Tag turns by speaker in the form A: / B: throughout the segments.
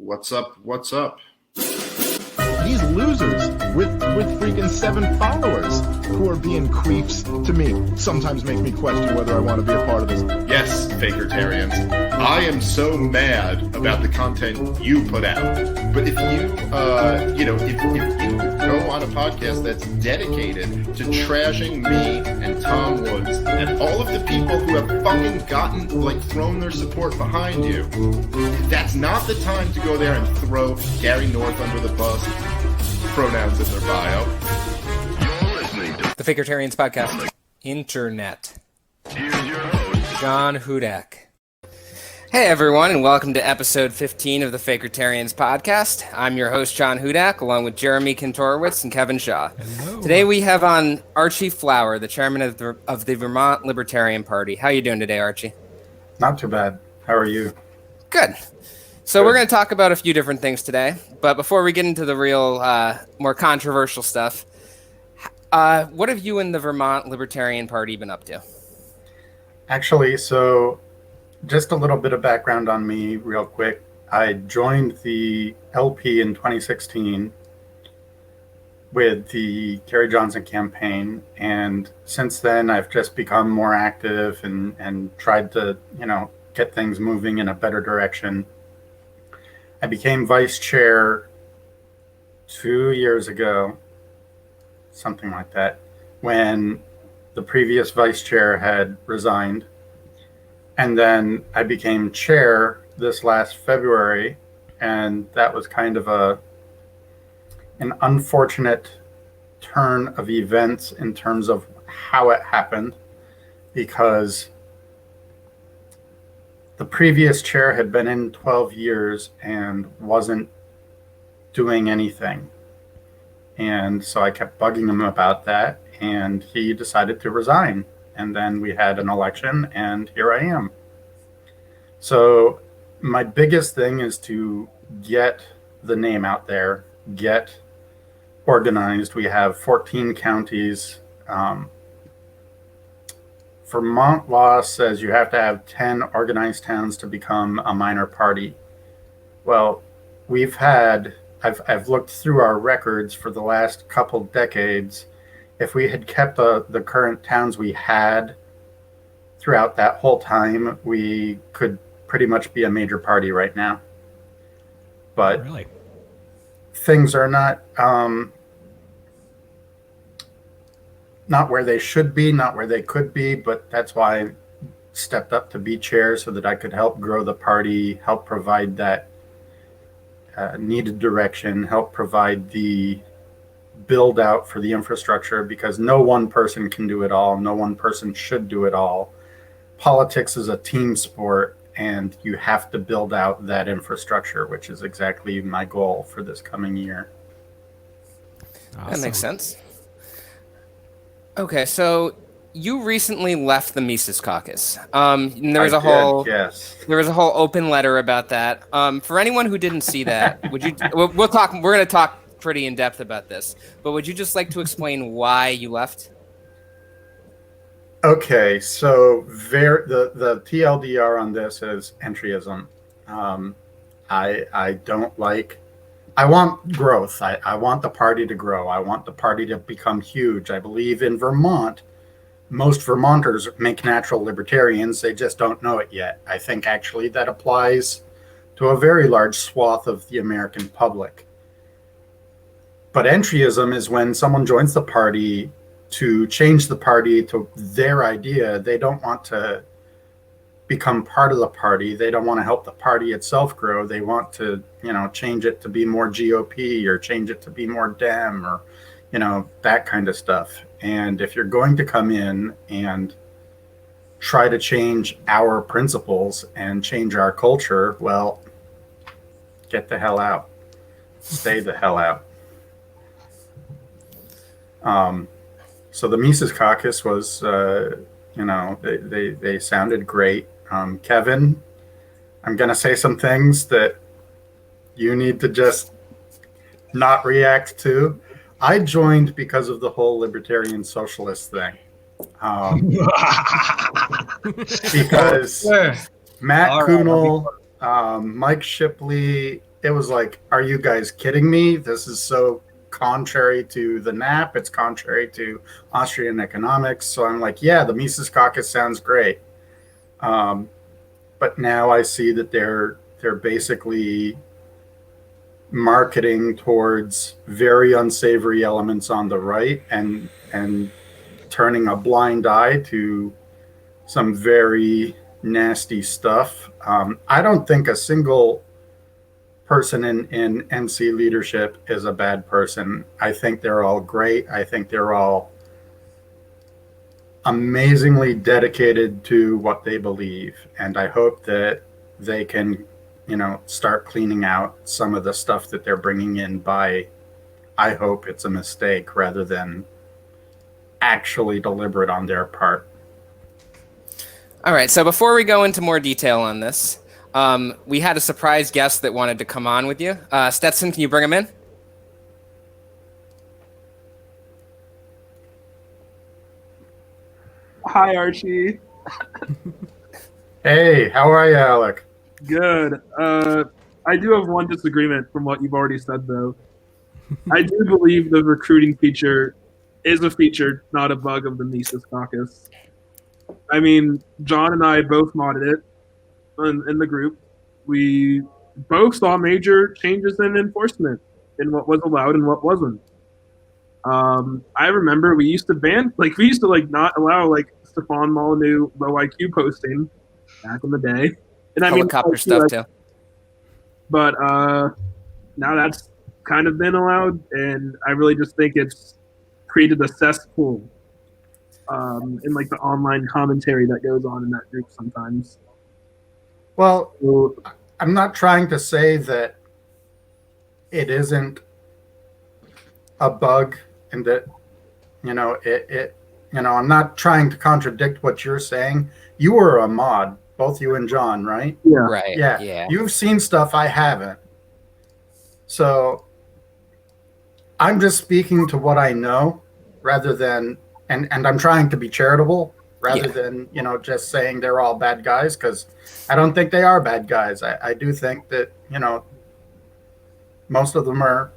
A: What's up? What's up?
B: These losers with freaking 7 followers who are being creeps to me sometimes make me question whether I want to be a part of this.
A: Yes, Fakertarians. I am so mad about the content you put out. But if you, if you go on a podcast that's dedicated to trashing me and Tom Woods and all of the people who have fucking thrown their support behind you, that's not the time to go there and throw Gary North under the bus. Pronouns in their bio.
C: You're listening to
D: The Fakertarians podcast. Internet.
C: Here's your host,
D: John Hudak. Hey everyone, and welcome to episode 15 of the Fakertarians podcast. I'm your host, John Hudak, along with Jeremy Kantorowicz and Kevin Shaw.
E: Hello.
D: Today we have on Archie Flower, the chairman of the Vermont Libertarian Party. How are you doing today, Archie?
E: Not too bad. How are you?
D: Good. So we're going to talk about a few different things today, but before we get into the real, more controversial stuff, what have you and the Vermont Libertarian Party been up to?
E: Actually, so just a little bit of background on me real quick. I joined the LP in 2016 with the Gary Johnson campaign, and since then I've just become more active and tried to, get things moving in a better direction. I became vice chair 2 years ago, something like that, when the previous vice chair had resigned. And then I became chair this last February, and that was kind of an unfortunate turn of events in terms of how it happened, because the previous chair had been in 12 years and wasn't doing anything. And so I kept bugging him about that, and he decided to resign. And then we had an election, and here I am. So my biggest thing is to get the name out there, get organized. We have 14 counties. Vermont law says you have to have 10 organized towns to become a minor party. Well, I've looked through our records for the last couple decades. If we had kept the current towns we had throughout that whole time, we could pretty much be a major party right now. But
F: really,
E: things are not where they should be, not where they could be, but that's why I stepped up to be chair so that I could help grow the party, help provide that needed direction, help provide the build out for the infrastructure, because no one person can do it all. No one person should do it all. Politics is a team sport, and you have to build out that infrastructure, which is exactly my goal for this coming year.
F: awesome.
D: That makes sense. Okay, so you recently left the Mises Caucus. And there was
E: Yes.
D: There was a whole open letter about that. For anyone who didn't see that, would you? We'll talk. We're going to talk pretty in depth about this, but would you just like to explain why you left?
E: Okay, so the TLDR on this is entryism. I don't like. I want growth. I want the party to grow. I want the party to become huge. I believe in Vermont, most Vermonters make natural libertarians. They just don't know it yet. I think actually that applies to a very large swath of the American public. But entryism is when someone joins the party to change the party to their idea. They don't want to become part of the party. They don't want to help the party itself grow. They want to, change it to be more GOP or change it to be more Dem or, that kind of stuff. And if you're going to come in and try to change our principles and change our culture, well, get the hell out. Stay the hell out. So the Mises Caucus was, they sounded great. Kevin, I'm going to say some things that you need to just not react to. I joined because of the whole libertarian socialist thing. Because Matt Kuhnel, Mike Shipley, it was like, are you guys kidding me? This is so contrary to the NAP. It's contrary to Austrian economics. So I'm like, yeah, the Mises Caucus sounds great. But now I see that they're basically marketing towards very unsavory elements on the right and turning a blind eye to some very nasty stuff. I don't think a single person in NC leadership is a bad person. I think they're all great. I think they're all amazingly dedicated to what they believe. And I hope that they can, start cleaning out some of the stuff that they're bringing in by, I hope it's a mistake rather than actually deliberate on their part.
D: All right, so before we go into more detail on this, we had a surprise guest that wanted to come on with you. Stetson, can you bring him in?
G: Hi, Archie.
E: Hey, how are you, Alec?
G: Good. I do have one disagreement from what you've already said, though. I do believe the recruiting feature is a feature, not a bug of the Mises Caucus. I mean, John and I both modded it in the group. We both saw major changes in enforcement in what was allowed and what wasn't. I remember we used to not allow Stefan Molyneux low IQ posting back in the day. And
D: Helicopter stuff too.
G: But now that's kind of been allowed, and I really just think it's created a cesspool in the online commentary that goes on in that group sometimes.
E: Well, I'm not trying to say that it isn't a bug and that, I'm not trying to contradict what you're saying. You were a mod, both you and John, right?
G: Yeah.
D: Right.
E: Yeah. You've seen stuff I haven't. So I'm just speaking to what I know rather than, and I'm trying to be charitable rather than, just saying they're all bad guys, because I don't think they are bad guys. I do think that, most of them are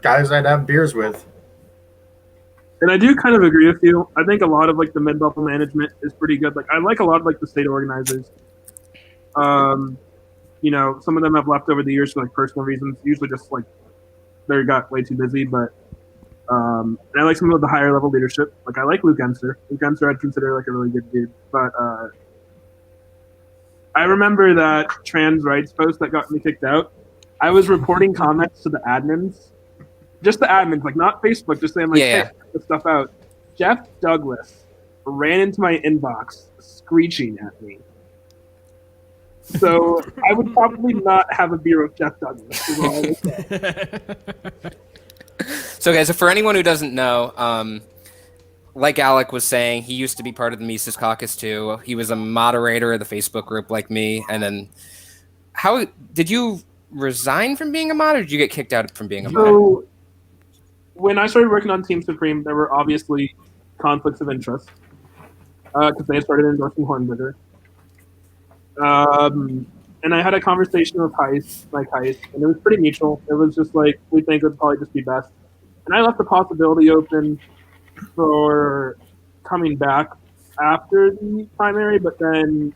E: guys I'd have beers with.
G: And I do kind of agree with you. I think a lot of the mid-level management is pretty good. I like a lot of the state organizers. Some of them have left over the years for personal reasons. Usually just they got way too busy. But and I like some of the higher level leadership. I like Luke Enser. Luke Enser I'd consider a really good dude. But I remember that trans rights post that got me kicked out. I was reporting comments to the admins. Just the admins, not Facebook, just saying hey, check the stuff out. Jeff Douglas ran into my inbox screeching at me. So I would probably not have a beer with Jeff Douglas. Is all I would say.
D: So guys, for anyone who doesn't know, like Alec was saying, he used to be part of the Mises Caucus too. He was a moderator of the Facebook group like me. And then how did you resign from being a mod, or did you get kicked out from being a mod?
G: So when I started working on Team Supreme, there were obviously conflicts of interest because they had started endorsing Hornberger. And I had a conversation with Heist, and it was pretty mutual. It was just we think it would probably just be best. And I left the possibility open for coming back after the primary, but then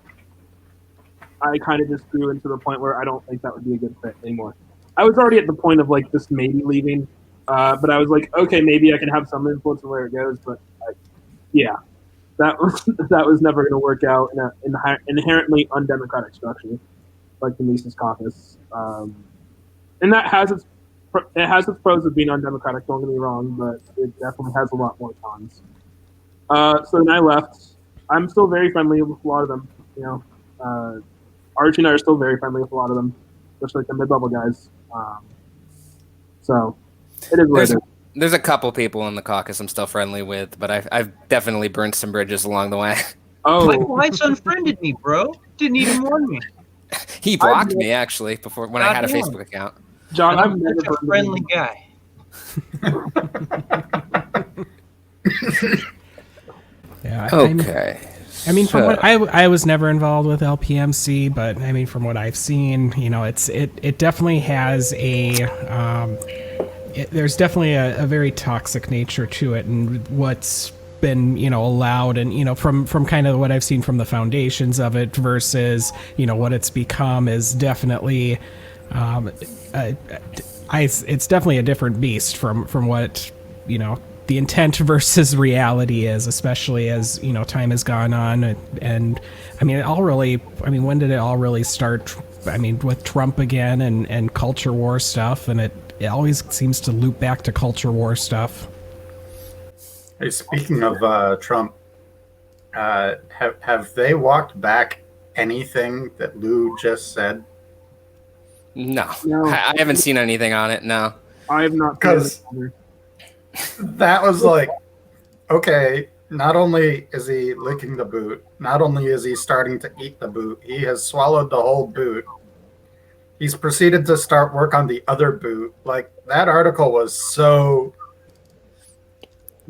G: I kind of just grew into the point where I don't think that would be a good fit anymore. I was already at the point of just maybe leaving, but I was okay, maybe I can have some influence on where it goes, but that was never going to work out in an inherently undemocratic structure like the Mises Caucus. And that has its pros of being undemocratic, don't get me wrong, but it definitely has a lot more cons. So then I left. I'm still very friendly with a lot of them. Archie and I are still very friendly with a lot of them, especially the mid-level guys. So it is what it is.
D: There's a couple people in the caucus I'm still friendly with, but I've definitely burnt some bridges along the way.
G: Oh,
H: my wife's unfriended me, bro. Didn't even warn me.
D: He blocked me actually before when I had a Facebook account.
G: John,
H: I'm such a friendly guy.
F: Yeah.
D: Okay.
F: I mean, from what I was never involved with LPMC, but I mean, from what I've seen, it definitely has there's definitely a very toxic nature to it, and what's been allowed, and from kind of what I've seen from the foundations of it versus what it's become is definitely it's definitely a different beast from what the intent versus reality is, especially as time has gone on. And I mean, when did it all really start? I mean, with Trump again and culture war stuff, and it always seems to loop back to culture war stuff.
E: Hey, speaking of Trump, have they walked back anything that Lou just said?
D: No.
G: No.
D: I haven't seen anything on it. No.
G: I have not.
E: Because that was like, okay, not only is he licking the boot, not only is he starting to eat the boot, he has swallowed the whole boot. He's proceeded to start work on the other boot. Like, that article was so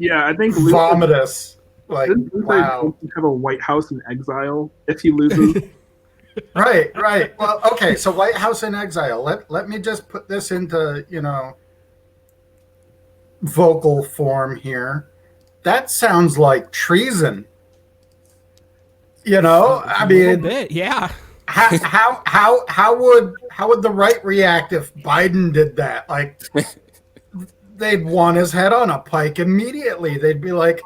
G: I think
E: vomitous. Like, wow.
G: Have a White House in exile if he loses.
E: Right. Well, okay, so White House in exile. Let me just put this into, vocal form here. That sounds like treason. I mean,
F: bit, yeah.
E: How would the right react if Biden did that? Like, they'd want his head on a pike immediately. They'd be like,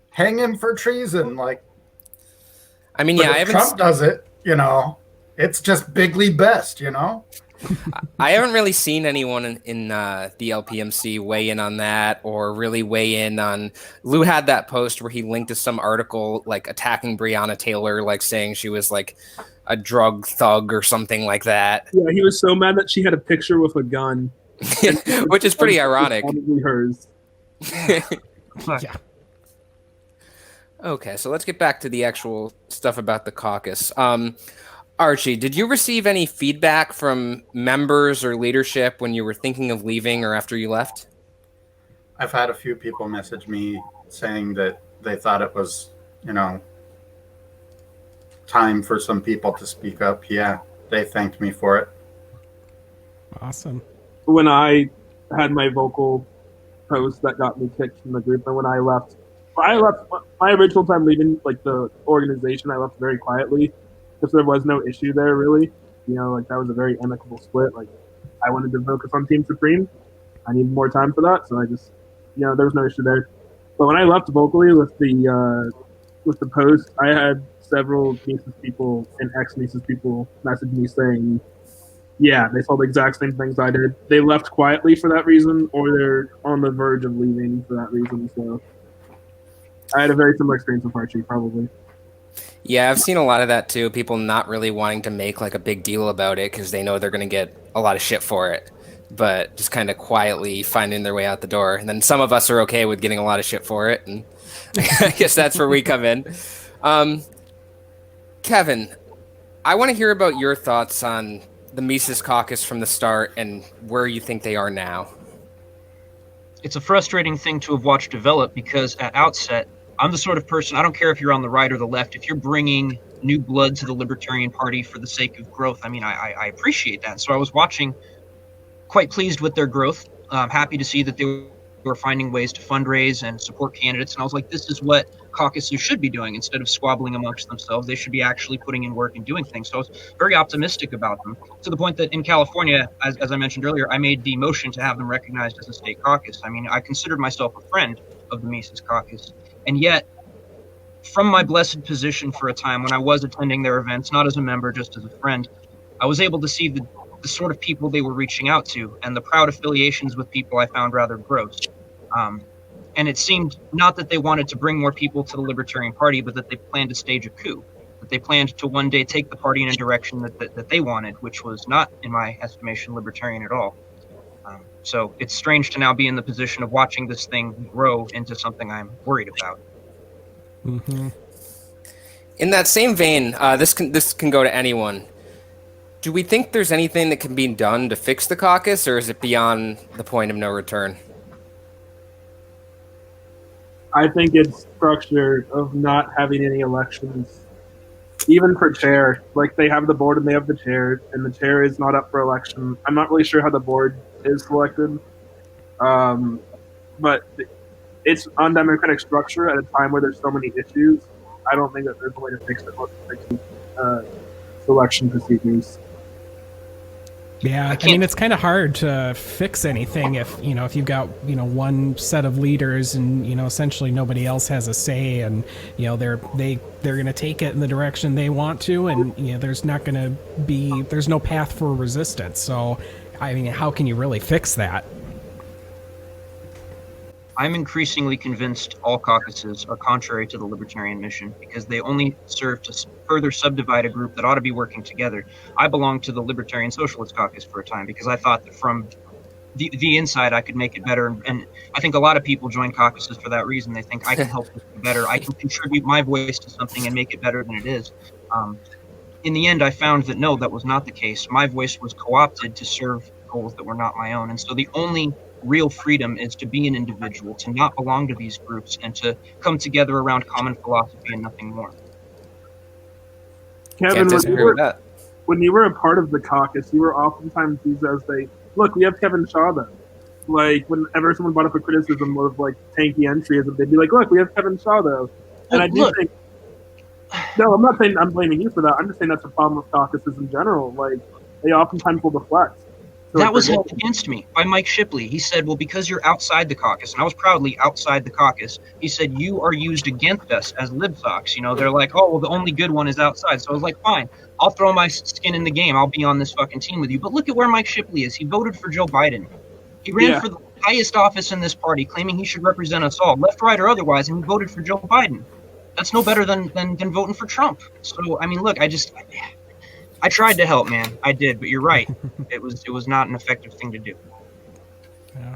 E: hang him for treason. Like,
D: I mean,
E: but if Trump does it, it's just bigly best,
D: I haven't really seen anyone in the LPMC weigh in on that, or really weigh in on. Lou had that post where he linked to some article like attacking Breonna Taylor, like saying she was like a drug thug or something like that.
G: Yeah, he was so mad that she had a picture with a gun,
D: which is pretty ironic.
G: Probably hers.
F: Yeah.
D: Okay, so let's get back to the actual stuff about the caucus. Archie, did you receive any feedback from members or leadership when you were thinking of leaving or after you left?
E: I've had a few people message me saying that they thought it was, time for some people to speak up. Yeah, they thanked me for it.
F: Awesome.
G: When I had my vocal post that got me kicked from the group, and when I left my original time leaving, like, the organization, I left very quietly because there was no issue there, really. Like, that was a very amicable split. Like, I wanted to focus on Team Supreme. I needed more time for that, so I just, there was no issue there. But when I left vocally with the post, I had several Mises people and ex-Mises people message me saying, yeah, they saw the exact same things I did. They left quietly for that reason, or they're on the verge of leaving for that reason. So I had a very similar experience with Archie, probably.
D: Yeah, I've seen a lot of that too. People not really wanting to make like a big deal about it because they know they're going to get a lot of shit for it, but just kind of quietly finding their way out the door. And then some of us are okay with getting a lot of shit for it, and I guess that's where we come in. Kevin, I want to hear about your thoughts on the Mises Caucus from the start and where you think they are now.
H: It's a frustrating thing to have watched develop because at outset, I'm the sort of person, I don't care if you're on the right or the left, if you're bringing new blood to the Libertarian Party for the sake of growth, I mean, I appreciate that. So I was watching, quite pleased with their growth. Happy to see that they were finding ways to fundraise and support candidates. And I was like, this is what caucuses should be doing. Instead of squabbling amongst themselves, they should be actually putting in work and doing things. So I was very optimistic about them, to the point that in California, as I mentioned earlier, I made the motion to have them recognized as a state caucus. I mean, I considered myself a friend of the Mises Caucus. And yet, from my blessed position for a time when I was attending their events, not as a member, just as a friend, I was able to see the sort of people they were reaching out to and the proud affiliations with people I found rather gross. And it seemed not that they wanted to bring more people to the Libertarian Party, but that they planned to stage a coup, that they planned to one day take the party in a direction that they wanted, which was not, in my estimation, libertarian at all. So it's strange to now be in the position of watching this thing grow into something I'm worried about.
F: Mm-hmm.
D: In that same vein, this can go to anyone. Do we think there's anything that can be done to fix the caucus, or is it beyond the point of no return?
G: I think it's structure of not having any elections, even for chair. Like they have the board and they have the chair, and the chair is not up for election. I'm not really sure how the board is selected, but it's undemocratic structure at a time where there's so many issues. I don't think that there's a way to fix it. Most fix election procedures.
F: Yeah, I mean, it's kind of hard to fix anything if you've got one set of leaders and essentially nobody else has a say, and they're going to take it in the direction they want to, and there's no path for resistance. So, I mean, how can you really fix that?
H: I'm increasingly convinced all caucuses are contrary to the libertarian mission because they only serve to further subdivide a group that ought to be working together. I belonged to the Libertarian Socialist Caucus for a time because I thought that from the inside I could make it better, and I think a lot of people join caucuses for that reason. They think I can help it be better. I can contribute my voice to something and make it better than it is. In the end, I found that no, that was not the case. My voice was co-opted to serve goals that were not my own, and so the only real freedom is to be an individual, to not belong to these groups, and to come together around common philosophy and nothing more.
G: Kevin, when you were a part of the caucus, you were oftentimes used as look, we have Kevin Shaw though. Like whenever someone brought up a criticism of like tanky entryism, they'd be like, look, we have Kevin Shaw though. And I do think no, I'm not saying I'm blaming you for that. I'm just saying that's a problem with caucuses in general. Like they oftentimes will deflect.
H: That was held against me by Mike Shipley. He said, well, because you're outside the caucus, and I was proudly outside the caucus, he said, you are used against us as libsocs. They're like, oh, well, the only good one is outside. So I was like, fine, I'll throw my skin in the game. I'll be on this fucking team with you. But look at where Mike Shipley is. He voted for Joe Biden. He ran for the highest office in this party, claiming he should represent us all, left, right, or otherwise, and he voted for Joe Biden. That's no better than voting for Trump. So, I mean, look, I tried to help, man. I did, but you're right. It was not an effective thing to do.
F: Yeah.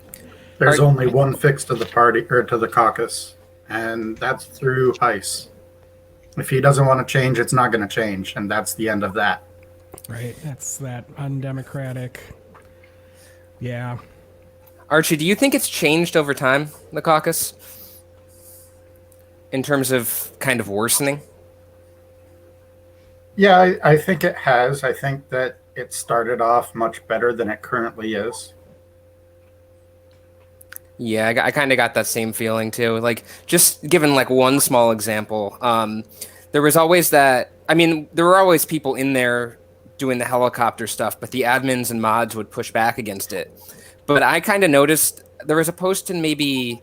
E: There's only one fix to the party or to the caucus, and that's through Heiss. If he doesn't want to change, it's not going to change, and that's the end of that.
F: Right. That's that undemocratic. Yeah.
D: Archie, do you think it's changed over time, the caucus, in terms of kind of worsening?
E: Yeah, I think it has. I think that it started off much better than it currently is.
D: Yeah, I kind of got that same feeling too. Like, just given like one small example, there was always that. I mean, there were always people in there doing the helicopter stuff, but the admins and mods would push back against it. But I kind of noticed there was a post in maybe,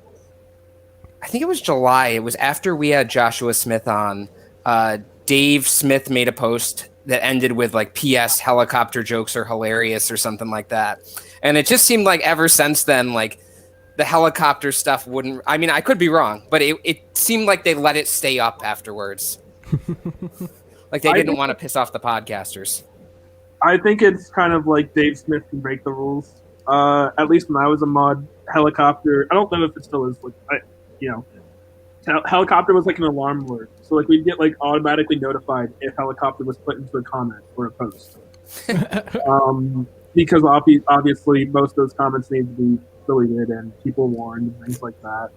D: I think it was July. It was after we had Joshua Smith on. Dave Smith made a post that ended with like, P.S. helicopter jokes are hilarious or something like that. And it just seemed like ever since then, like the helicopter stuff wouldn't, I mean, I could be wrong, but it seemed like they let it stay up afterwards. Like they didn't want to piss off the podcasters.
G: I think it's kind of like Dave Smith can break the rules. At least when I was a mod, helicopter, I don't know if it still is, like, helicopter was like an alarm alert. So like we'd get like automatically notified if helicopter was put into a comment or a post. Because obviously most of those comments need to be deleted and people warned and things like that.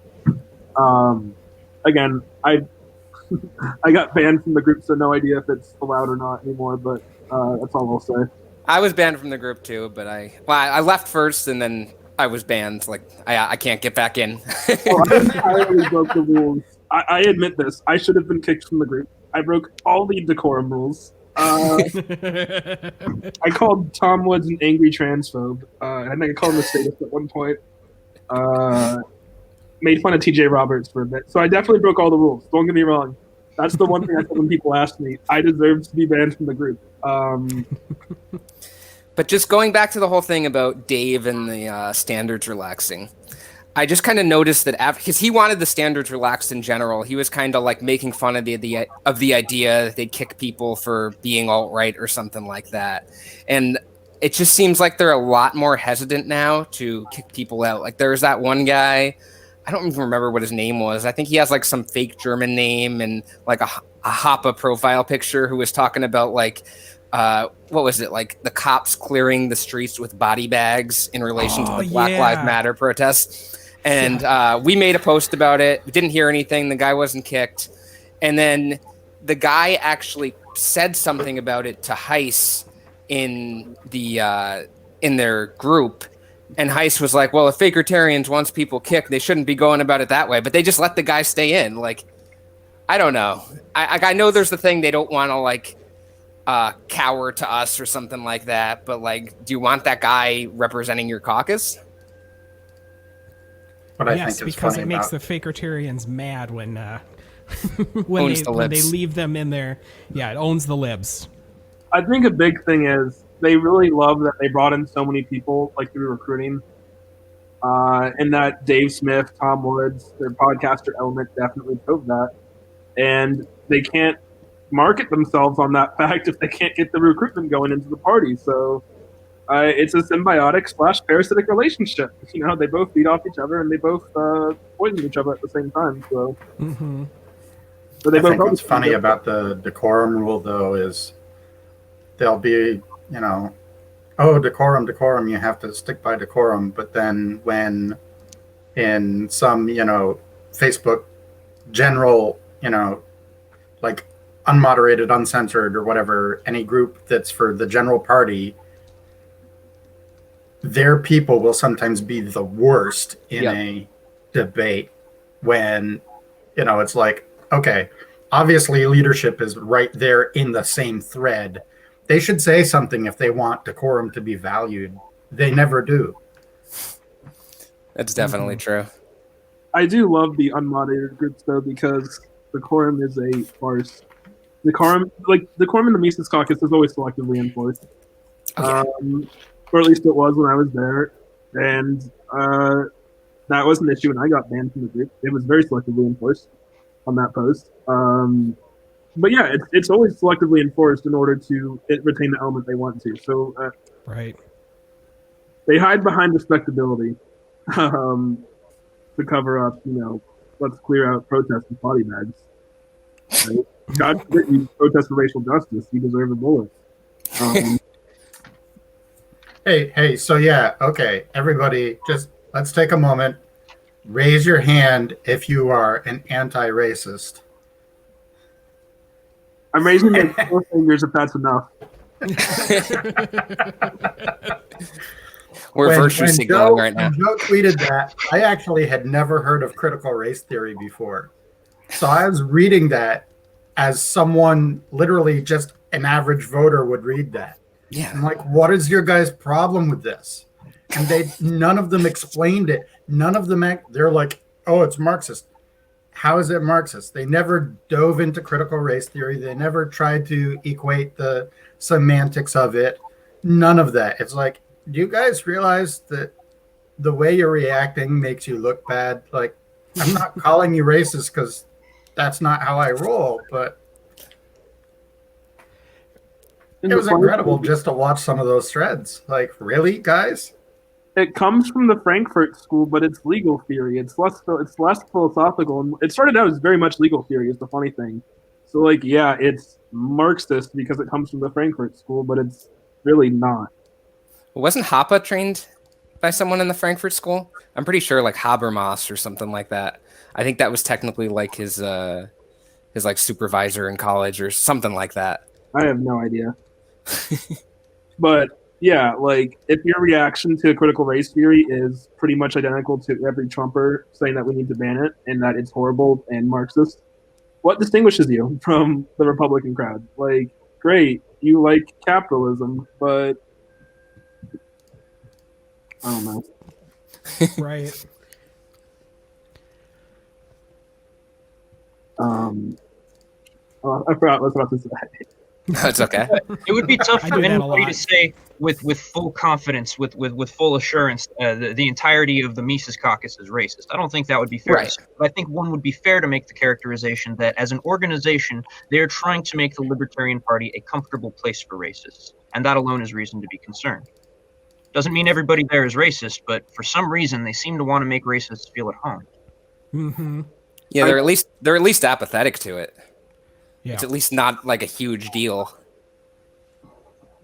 G: Again, I got banned from the group, so no idea if it's allowed or not anymore, but that's all I'll say.
D: I was banned from the group too, but I left first and then I was banned. Like I can't get back in.
G: Well, I entirely broke the rules. I admit this. I should have been kicked from the group. I broke all the decorum rules. I called Tom Woods an angry transphobe. I think I called him a statist at one point. Made fun of TJ Roberts for a bit. So I definitely broke all the rules. Don't get me wrong. That's the one thing I said when people asked me. I deserve to be banned from the group.
D: But just going back to the whole thing about Dave and the standards relaxing, I just kind of noticed that because he wanted the standards relaxed in general, he was kind of like making fun of the idea that they'd kick people for being alt-right or something like that. And it just seems like they're a lot more hesitant now to kick people out. Like there's that one guy, I don't even remember what his name was. I think he has like some fake German name and like a Hoppa profile picture, who was talking about like, what was it, like the cops clearing the streets with body bags in relation to the Black Lives Matter protests. And we made a post about it. We didn't hear anything. The guy wasn't kicked. And then the guy actually said something about it to Heiss in their group. And Heiss was like, well, if Fakertarians wants people kicked, they shouldn't be going about it that way. But they just let the guy stay in. Like, I don't know. I know there's the thing they don't want to, like, cower to us or something like that. But, like, do you want that guy representing your caucus?
E: What I
F: Yes,
E: think is
F: because
E: funny
F: it makes
E: about
F: the Fakertarians mad when
D: Owns the
F: when they
D: libs.
F: leave them in there. Yeah, it owns the libs.
G: I think a big thing is they really love that they brought in so many people, like through recruiting, and that Dave Smith, Tom Woods, their podcaster element definitely drove that, and they can't market themselves on that fact if they can't get the recruitment going into the party. So it's a symbiotic / parasitic relationship. You know, they both feed off each other and they both poison each other at the same time. So, but
E: I think what's funny about the decorum rule, though, is there'll be, you know, oh, decorum, you have to stick by decorum. But then when in some, you know, Facebook general, you know, like unmoderated, uncensored, or whatever, any group that's for the general party, their people will sometimes be the worst in a debate when, you know, it's like, okay, obviously leadership is right there in the same thread. They should say something if they want decorum to be valued. They never do.
D: That's definitely true.
G: I do love the unmoderated groups though, because decorum is a farce. Decorum in the Mises Caucus is always selectively enforced. Or at least it was when I was there, and that was an issue when I got banned from the group. It was very selectively enforced on that post. But yeah, it's always selectively enforced in order to retain the element they want to. So
F: Right.
G: they hide behind respectability to cover up, you know, let's clear out protests with body bags. Right? God forbid you protest for racial justice. You deserve a bullet.
E: Hey, so yeah, okay, everybody, just let's take a moment. Raise your hand if you are an anti-racist.
G: I'm raising my 4 fingers if that's enough.
D: We're virtue signaling right now.
E: When Joe tweeted that, I actually had never heard of critical race theory before. So I was reading that as someone, literally just an average voter would read that.
D: Yeah.
E: I'm like, what is your guys' problem with this? And none of them explained it. None of them, they're like, oh, it's Marxist. How is it Marxist? They never dove into critical race theory. They never tried to equate the semantics of it. None of that. It's like, do you guys realize that the way you're reacting makes you look bad? Like, I'm not calling you racist because that's not how I roll, but it was incredible just to watch some of those threads. Like, really, guys?
G: It comes from the Frankfurt School, but it's legal theory. It's less philosophical, and it started out as very much legal theory. Is the funny thing. So, like, yeah, it's Marxist because it comes from the Frankfurt School, but it's really not.
D: Wasn't Hoppe trained by someone in the Frankfurt School? I'm pretty sure, like Habermas or something like that. I think that was technically like his like supervisor in college or something like that.
G: I have no idea. But yeah, like if your reaction to critical race theory is pretty much identical to every Trumper saying that we need to ban it and that it's horrible and Marxist, what distinguishes you from the Republican crowd? Like, great, you like capitalism, but I don't know.
F: Right.
G: I forgot what I was about to say.
D: That's okay.
H: It would be tough
F: I
H: for
F: do that a
H: anybody
F: lot.
H: to say with full confidence, with full assurance, the entirety of the Mises Caucus is racist. I don't think that would be fair.
D: Right.
H: To say, but I think one would be fair to make the characterization that as an organization, they're trying to make the Libertarian Party a comfortable place for racists, and that alone is reason to be concerned. Doesn't mean everybody there is racist, but for some reason they seem to want to make racists feel at home.
F: Mm-hmm.
D: Yeah, they're at least apathetic to it.
F: Yeah.
D: It's at least not like a huge deal.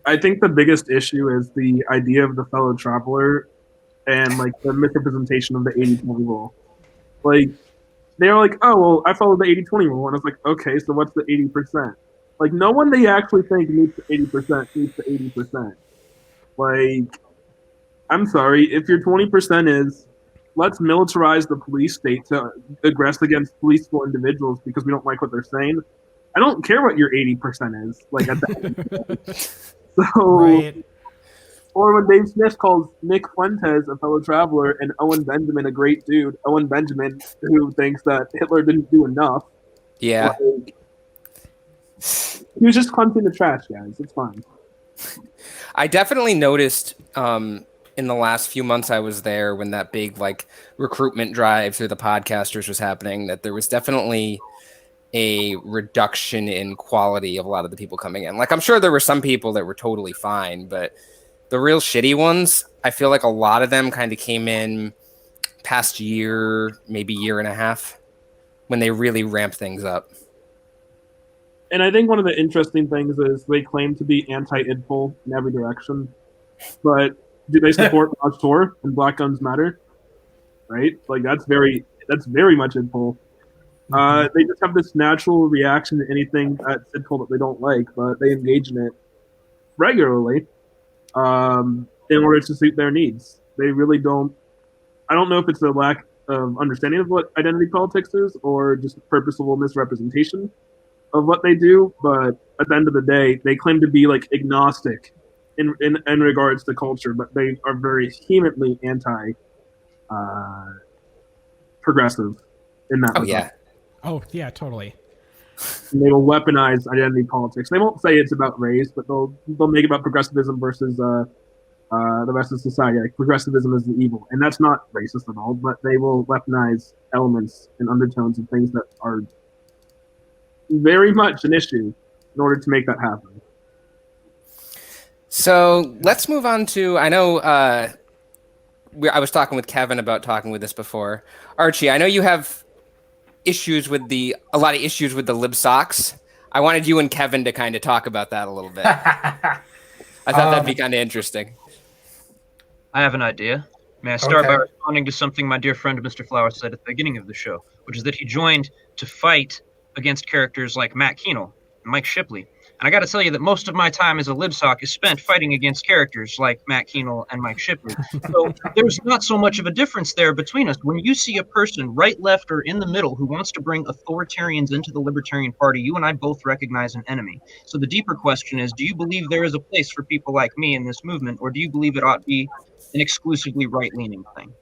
G: I think the biggest issue is the idea of the fellow traveler and like the misrepresentation of the 80-20 rule. Like they are like, oh well, I followed the 80-20 rule, and I was like, okay, so what's the 80%? Like no one they actually think meets the 80% meets the 80%. Like, I'm sorry, if your 20% is let's militarize the police state to aggress against policeable individuals because we don't like what they're saying. I don't care what your 80% is. Like at that. So,
F: Right.
G: or when Dave Smith calls Nick Fuentes a fellow traveler and Owen Benjamin a great dude, Owen Benjamin who thinks that Hitler didn't do enough.
D: Yeah.
G: Like, he was just cleansing the trash, guys. It's fine.
D: I definitely noticed in the last few months I was there when that big like recruitment drive through the podcasters was happening that there was definitely a reduction in quality of a lot of the people coming in. Like I'm sure there were some people that were totally fine, but the real shitty ones, I feel like a lot of them kind of came in past year, maybe year and a half when they really ramped things up.
G: And I think one of the interesting things is they claim to be anti-idful in every direction, but do they support Raj Tor and Black Guns Matter? Right? Like that's very much idful. They just have this natural reaction to anything that's idful that they don't like, but they engage in it regularly in order to suit their needs. They really don't. I don't know if it's a lack of understanding of what identity politics is or just purposeful misrepresentation of what they do, but at the end of the day, they claim to be like agnostic in regards to culture, but they are very vehemently anti progressive in that regard.
D: Yeah.
F: Oh yeah, totally.
G: And they will weaponize identity politics. They won't say it's about race, but they'll make it about progressivism versus the rest of society. Like progressivism is the evil, and that's not racist at all. But they will weaponize elements and undertones of things that are very much an issue in order to make that happen.
D: So let's move on to, I know I was talking with Kevin about talking with this before. Archie, I know you have a lot of issues with the lib socks. I wanted you and Kevin to kind of talk about that a little bit. I thought that'd be kind of interesting.
H: I have an idea. May I start
E: Okay.
H: by responding to something my dear friend Mr. Flower said at the beginning of the show, which is that he joined to fight against characters like Matt Keenel and Mike Shipley. And I got to tell you that most of my time as a libsock is spent fighting against characters like Matt Keenel and Mike Shipley. So there's not so much of a difference there between us. When you see a person right, left, or in the middle who wants to bring authoritarians into the Libertarian Party, you and I both recognize an enemy. So the deeper question is, do you believe there is a place for people like me in this movement, or do you believe it ought to be an exclusively right-leaning thing?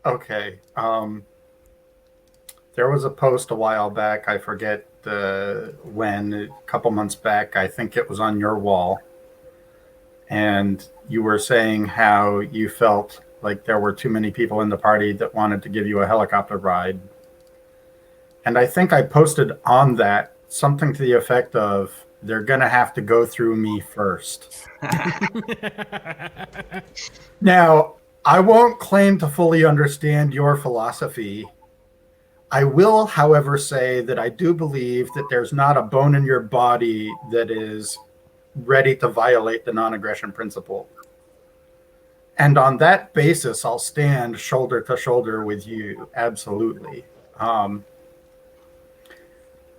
E: Okay. There was a post a while back, I forget when, a couple months back, I think it was on your wall. And you were saying how you felt like there were too many people in the party that wanted to give you a helicopter ride. And I think I posted on that something to the effect of, they're going to have to go through me first. Now, I won't claim to fully understand your philosophy. I will, however, say that I do believe that there's not a bone in your body that is ready to violate the non-aggression principle. And on that basis, I'll stand shoulder to shoulder with you. Absolutely.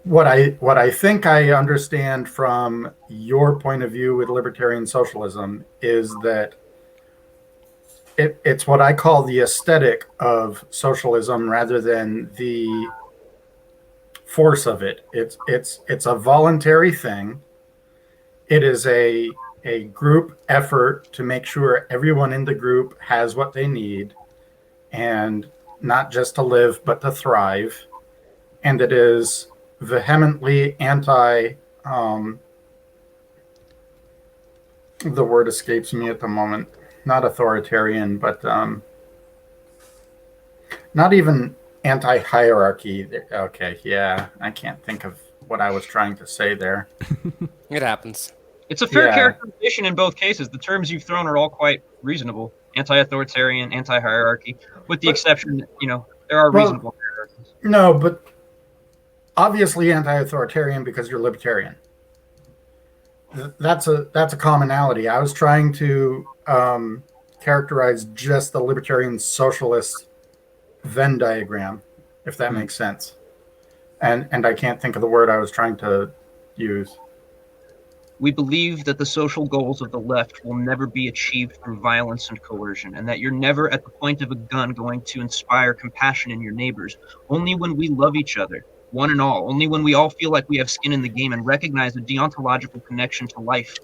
E: What I think I understand from your point of view with libertarian socialism is that it's what I call the aesthetic of socialism rather than the force of it. It's a voluntary thing. It is a group effort to make sure everyone in the group has what they need, and not just to live but to thrive. And it is vehemently anti the word escapes me at the moment. Not authoritarian, but not even anti-hierarchy. Okay, yeah, I can't think of what I was trying to say there.
D: It happens.
H: It's a fair
E: Yeah.
H: characterization in both cases. The terms you've thrown are all quite reasonable. Anti-authoritarian, anti-hierarchy, with the exception that, there are
E: Well,
H: reasonable hierarchies.
E: No, but obviously anti-authoritarian because you're libertarian. That's a commonality. I was trying to characterize just the libertarian socialist Venn diagram, if that makes sense. And I can't think of the word I was trying to use.
H: We believe that the social goals of the left will never be achieved through violence and coercion, and that you're never at the point of a gun going to inspire compassion in your neighbors. Only when we love each other, one and all, only when we all feel like we have skin in the game and recognize a deontological connection to life,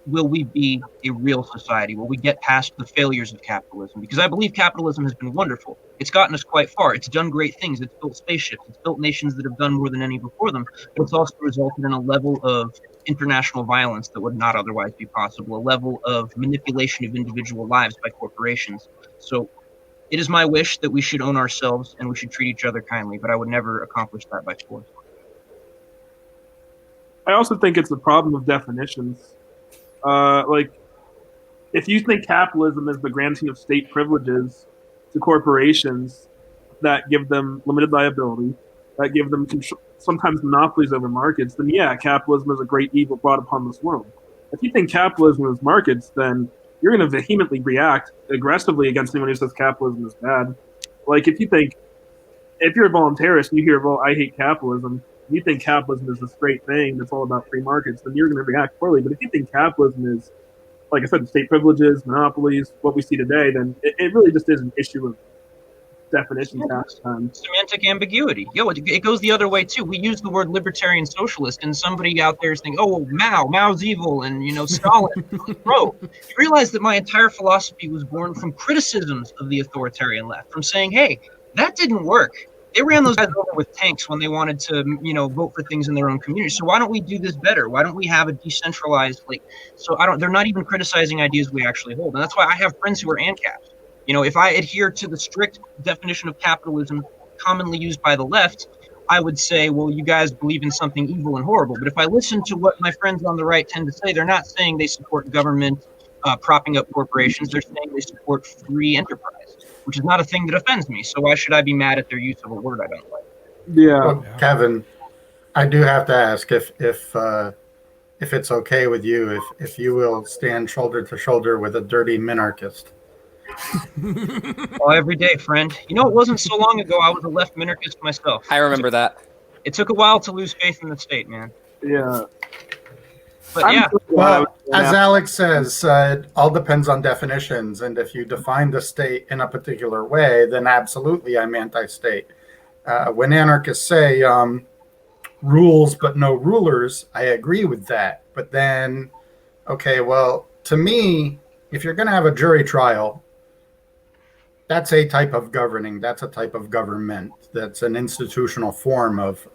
H: will we be a real society? Will we get past the failures of capitalism? Because I believe capitalism has been wonderful. It's gotten us quite far. It's done great things. It's built spaceships. It's built nations that have done more than any before them. But it's also resulted in a level of international violence that would not otherwise be possible, a level of manipulation of individual lives by corporations. So it is my wish that we should own ourselves and we should treat each other kindly, but I would never accomplish that by force.
G: I also think it's a problem of definitions. Like, if you think capitalism is the granting of state privileges to corporations that give them limited liability, that give them sometimes monopolies over markets, then yeah, capitalism is a great evil brought upon this world. If you think capitalism is markets, then you're going to vehemently react aggressively against anyone who says capitalism is bad. Like, if you're a voluntarist and you hear, well, I hate capitalism, you think capitalism is this great thing that's all about free markets, then you're going to react poorly. But if you think capitalism is, like I said, state privileges, monopolies, what we see today, then it really just is an issue of definition.
H: Semantic ambiguity. It goes the other way too. We use the word libertarian socialist, and somebody out there is thinking, "Oh, Mao's evil," and Stalin. Bro, you realize that my entire philosophy was born from criticisms of the authoritarian left, from saying, "Hey, that didn't work. They ran those guys over with tanks when they wanted to, vote for things in their own community. So why don't we do this better? Why don't we have a decentralized, they're not even criticizing ideas we actually hold. And that's why I have friends who are ANCAPs. If I adhere to the strict definition of capitalism commonly used by the left, I would say, well, you guys believe in something evil and horrible. But if I listen to what my friends on the right tend to say, they're not saying they support government propping up corporations. They're saying they support free enterprise, which is not a thing that offends me. So why should I be mad at their use of a word I don't like?
G: Yeah.
E: Well, Kevin, I do have to ask if it's okay with you, if you will stand shoulder to shoulder with a dirty minarchist.
H: Well, every day, friend. It wasn't so long ago I was a left minarchist myself.
D: I remember that.
H: It took a while to lose faith in the state, man.
G: Yeah.
H: But yeah.
E: Well, as Alex says, it all depends on definitions. And if you define the state in a particular way, then absolutely I'm anti-state. When anarchists say rules but no rulers, I agree with that. But then, okay, well, to me, if you're going to have a jury trial, that's a type of governing. That's a type of government. That's an institutional form of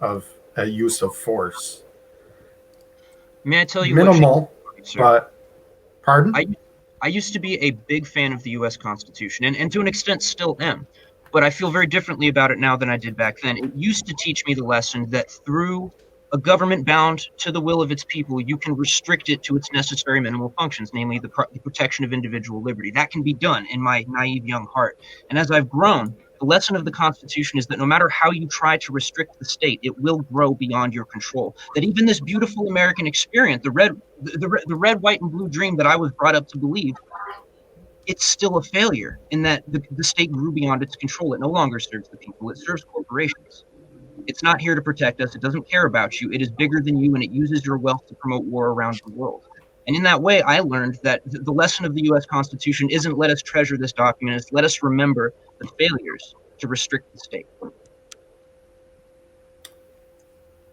E: a use of force.
H: May I tell you
E: minimal, but pardon?
H: I used to be a big fan of the U.S. Constitution, and to an extent still am, but I feel very differently about it now than I did back then. It used to teach me the lesson that through a government bound to the will of its people, you can restrict it to its necessary minimal functions, namely the protection of individual liberty. That can be done in my naive young heart. And as I've grown, the lesson of the Constitution is that no matter how you try to restrict the state, it will grow beyond your control. That even this beautiful American experience, the red, white, and blue dream that I was brought up to believe, it's still a failure in that the state grew beyond its control. It no longer serves the people, it serves corporations. It's not here to protect us. It doesn't care about you. It is bigger than you, and it uses your wealth to promote war around the world. And in that way, I learned that the lesson of the U.S. Constitution isn't let us treasure this document, it's let us remember the failures to restrict the state.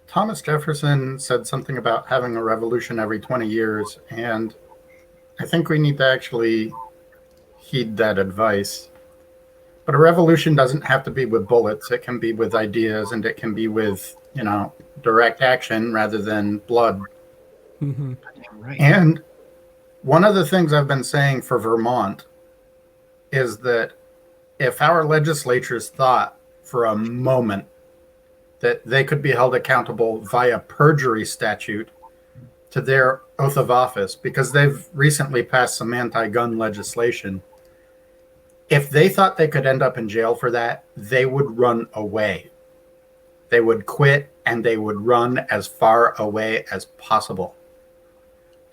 E: Thomas Jefferson said something about having a revolution every 20 years, and I think we need to actually heed that advice. But a revolution doesn't have to be with bullets. It can be with ideas, and it can be with, direct action rather than blood.
F: Mm-hmm.
H: Right.
E: And one of the things I've been saying for Vermont is that if our legislatures thought for a moment that they could be held accountable via perjury statute to their oath of office, because they've recently passed some anti-gun legislation, if they thought they could end up in jail for that, they would run away. They would quit and they would run as far away as possible.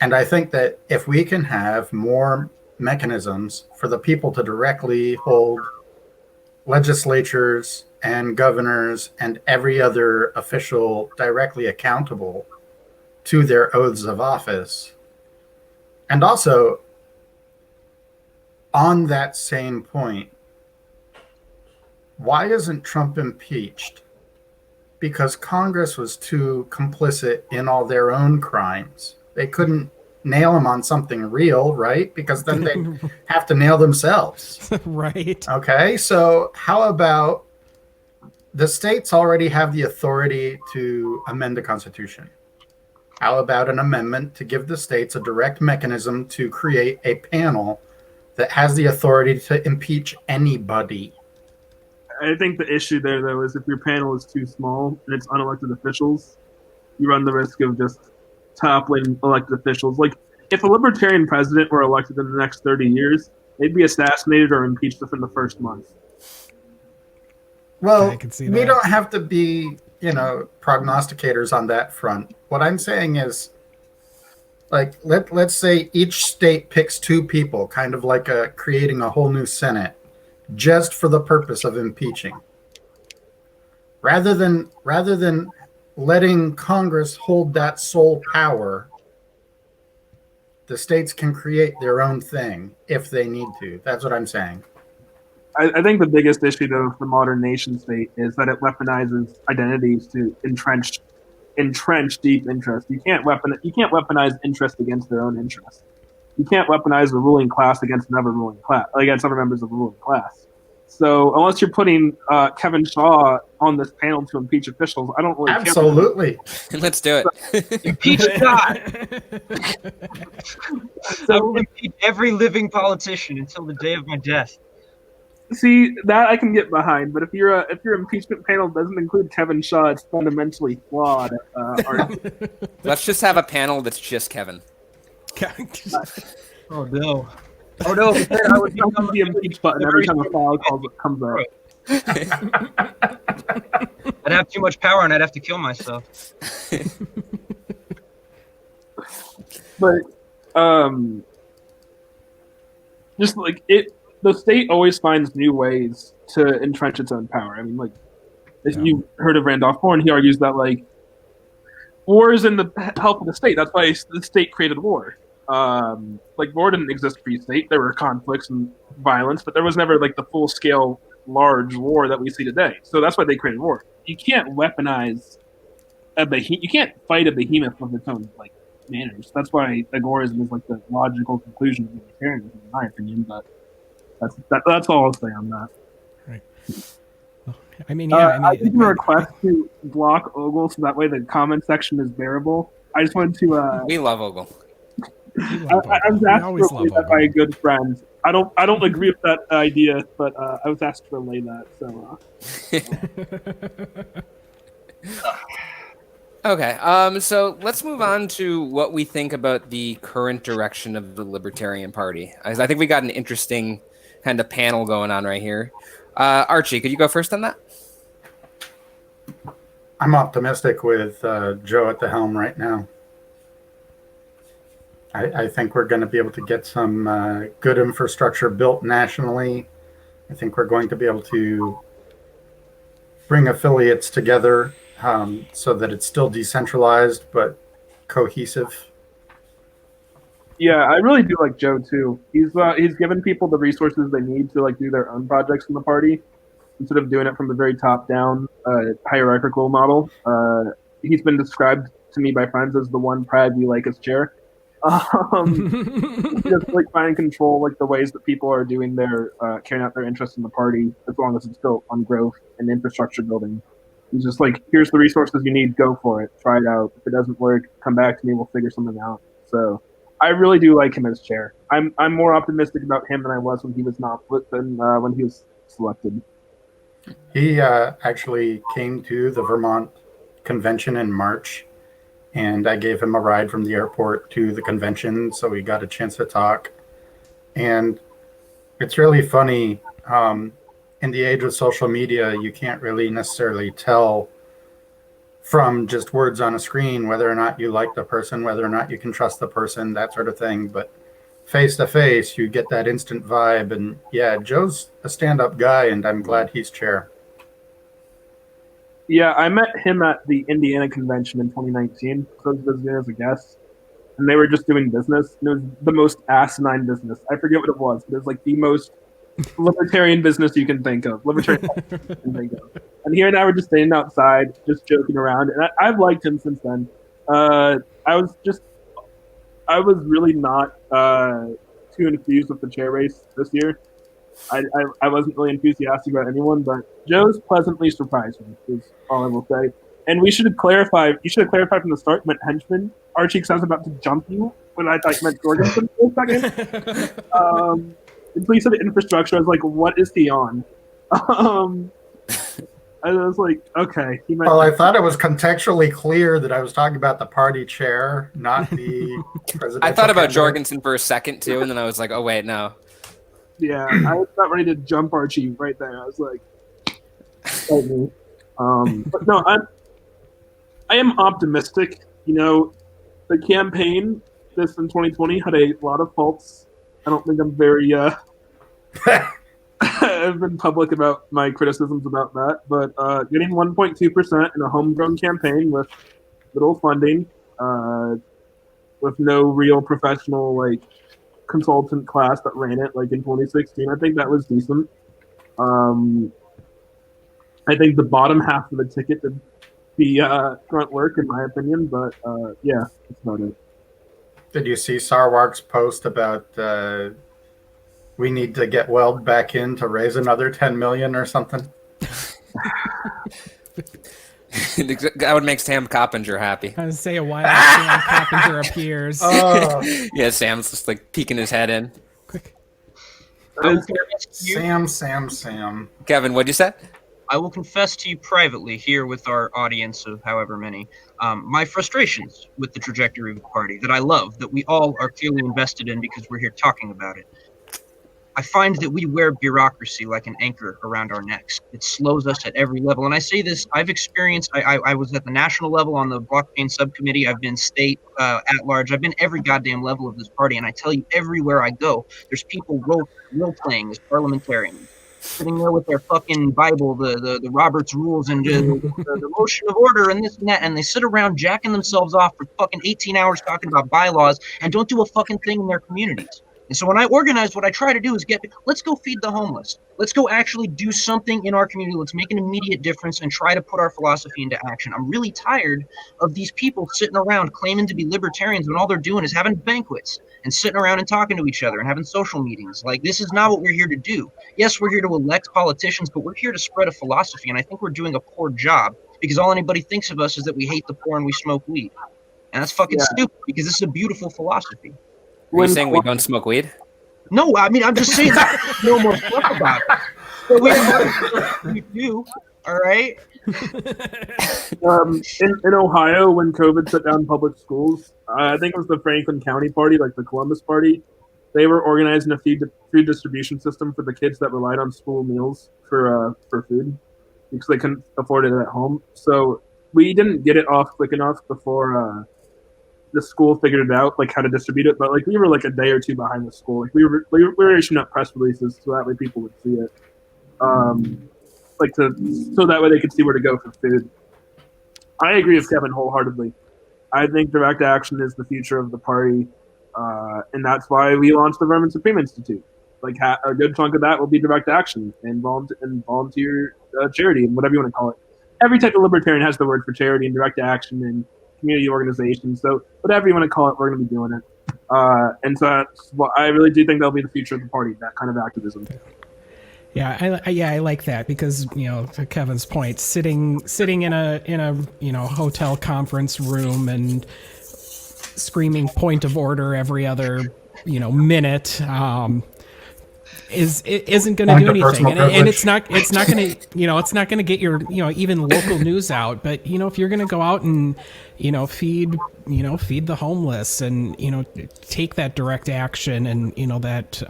E: And I think that if we can have more mechanisms for the people to directly hold legislatures and governors and every other official directly accountable to their oaths of office. And also, on that same point, why isn't Trump impeached? Because Congress was too complicit in all their own crimes. They couldn't nail him on something real, right? Because then they'd have to nail themselves.
F: Right.
E: Okay, so how about the states already have the authority to amend the Constitution? How about an amendment to give the states a direct mechanism to create a panel that has the authority to impeach anybody?
G: I think the issue there, though, is if your panel is too small and it's unelected officials, you run the risk of just toppling elected officials. Like, if a libertarian president were elected in the next 30 years, they'd be assassinated or impeached within the first month.
E: Well,
F: I can see
E: we
F: that.
E: don't have to be, prognosticators on that front. What I'm saying is, like, let's say each state picks two people, kind of like creating a whole new Senate, just for the purpose of impeaching. Rather than letting Congress hold that sole power, the states can create their own thing if they need to. That's what I'm saying.
G: I think the biggest issue, though, of the modern nation state is that it weaponizes identities to entrench deep interest. You can't weaponize interest against their own interest. You can't weaponize the ruling class against another members of the ruling class. So unless you're putting Kevin Shaw on this panel to impeach officials, I don't really
E: Absolutely.
D: Let's do it.
H: Impeach God. I will impeach every living politician until the day of my death.
G: See, that I can get behind, but if your impeachment panel doesn't include Kevin Shaw, it's fundamentally flawed.
D: Let's just have a panel that's just Kevin.
H: Oh no!
G: Oh no! I would become the impeach button every time a file comes up.
H: I'd have too much power and I'd have to kill myself.
G: But just like it. The state always finds new ways to entrench its own power. I mean, like, if you heard of Randolph Bourne, he argues that, like, war is in the help of the state. That's why the state created war. Like, war didn't exist pre-state. There were conflicts and violence, but there was never, like, the full-scale, large war that we see today. So that's why they created war. You can't weaponize you can't fight a behemoth with its own, like, manners. That's why agorism is, like, the logical conclusion of libertarianism, in my opinion, but that's all I'll say on that.
F: Right. Well, I mean, yeah.
G: I did a request to block Ogle so that way the comment section is bearable. I just wanted to.
D: We love Ogle.
G: I was asked to relay that by a good friend. I don't agree with that idea, but I was asked to relay that. So.
D: Okay. So let's move on to what we think about the current direction of the Libertarian Party. I think we got an interesting kind of panel going on right here. Archie, could you go first on that?
E: I'm optimistic with Joe at the helm right now. I think we're going to be able to get some good infrastructure built nationally. I think we're going to be able to bring affiliates together so that it's still decentralized but cohesive.
G: Yeah, I really do like Joe too. He's given people the resources they need to like do their own projects in the party instead of doing it from the very top down hierarchical model. He's been described to me by friends as the one Prague we like as chair. Just like trying to control like the ways that people are doing their carrying out their interests in the party, as long as it's built on growth and infrastructure building. He's just like, here's the resources you need, go for it, try it out. If it doesn't work, come back to me, we'll figure something out. So I really do like him as chair. I'm more optimistic about him than I was when he was when he was selected.
E: He actually came to the Vermont convention in March, and I gave him a ride from the airport to the convention, so we got a chance to talk. And it's really funny. In the age of social media, you can't really necessarily tell from just words on a screen whether or not you like the person, whether or not you can trust the person, that sort of thing. But face to face, you get that instant vibe. And yeah, Joe's a stand-up guy, and I'm glad he's chair.
G: Yeah, I met him at the Indiana convention in 2019. So I was visiting as a guest, and they were just doing business. And it was the most asinine business. I forget what it was, but it was like the most libertarian business you can think of. Libertarian you can think of. And he and I were just standing outside, just joking around. And I've liked him since then. I was really not too enthused with the chair race this year. I wasn't really enthusiastic about anyone, but Joe's pleasantly surprised me, is all I will say. And we should have clarified. You should have clarified from the start. Meant henchman, Archie, because I was about to jump you when I thought you meant Jorgensen for a second. Until you said infrastructure, I was like, "What is he on?" I was like, "Okay." He meant.
E: Well, I thought it was contextually clear that I was talking about the party chair, not the presidential.
D: I thought about
E: candidate.
D: Jorgensen for a second too, and then I was like, "Oh wait, no."
G: Yeah, I was not ready to jump Archie right there. I was like, "Fight me." But no, I am optimistic. You know, the campaign this in 2020 had a lot of faults. I don't think I'm very I've been public about my criticisms about that, but getting 1.2% in a homegrown campaign with little funding, with no real professional consultant class that ran it like in 2016, I think that was decent. I think the bottom half of the ticket did the grunt work, in my opinion, but yeah, that's about it.
E: Did you see Sarwark's post about we need to get Weld back in to raise another 10 million or something?
D: That would make Sam Coppinger happy.
F: I was say a while Sam Coppinger appears.
E: Oh,
D: Yeah, Sam's just like peeking his head in.
F: Quick.
E: Sam.
D: Kevin, what'd you say?
H: I will confess to you privately here with our audience of however many, my frustrations with the trajectory of the party that I love, that we all are clearly invested in because we're here talking about it. I find that we wear bureaucracy like an anchor around our necks. It slows us at every level. And I say this, I've experienced, I was at the national level on the blockchain subcommittee. I've been state at large. I've been every goddamn level of this party. And I tell you, everywhere I go, there's people role-playing as parliamentarians, sitting there with their fucking Bible, the Robert's Rules, and the motion of order and this and that. And they sit around jacking themselves off for fucking 18 hours talking about bylaws and don't do a fucking thing in their communities. And so when I organize, what I try to do is let's go feed the homeless. Let's go actually do something in our community. Let's make an immediate difference and try to put our philosophy into action. I'm really tired of these people sitting around claiming to be libertarians when all they're doing is having banquets and sitting around and talking to each other and having social meetings. Like, this is not what we're here to do. Yes, we're here to elect politicians, but we're here to spread a philosophy. And I think we're doing a poor job because all anybody thinks of us is that we hate the poor and we smoke weed. And that's fucking stupid because this is a beautiful philosophy.
D: Are you saying we don't smoke weed?
H: No, I mean, I'm just saying that no more talk about it. So we do, all right?
G: In Ohio, when COVID shut down public schools, I think it was the Franklin County Party, like the Columbus Party, they were organizing a food distribution system for the kids that relied on school meals for food because they couldn't afford it at home. So we didn't get it off quick enough before the school figured it out, like how to distribute it. But like we were like a day or two behind the school. Like we were issuing up press releases so that way people would see it, so that way they could see where to go for food. I agree with Kevin wholeheartedly. I think direct action is the future of the party, and that's why we launched the Vermont Supreme Institute. Like a good chunk of that will be direct action and volunteer charity and whatever you want to call it. Every type of libertarian has the word for charity and direct action and community organization. So whatever you want to call it, we're going to be doing it. And so I really do think that'll be the future of the party, that kind of activism.
F: Yeah, I like that because, to Kevin's point, sitting in a hotel conference room and screaming point of order every other minute isn't going to do anything, and it's not going to get your even local news out. But if you're going to go out and feed the homeless and take that direct action and that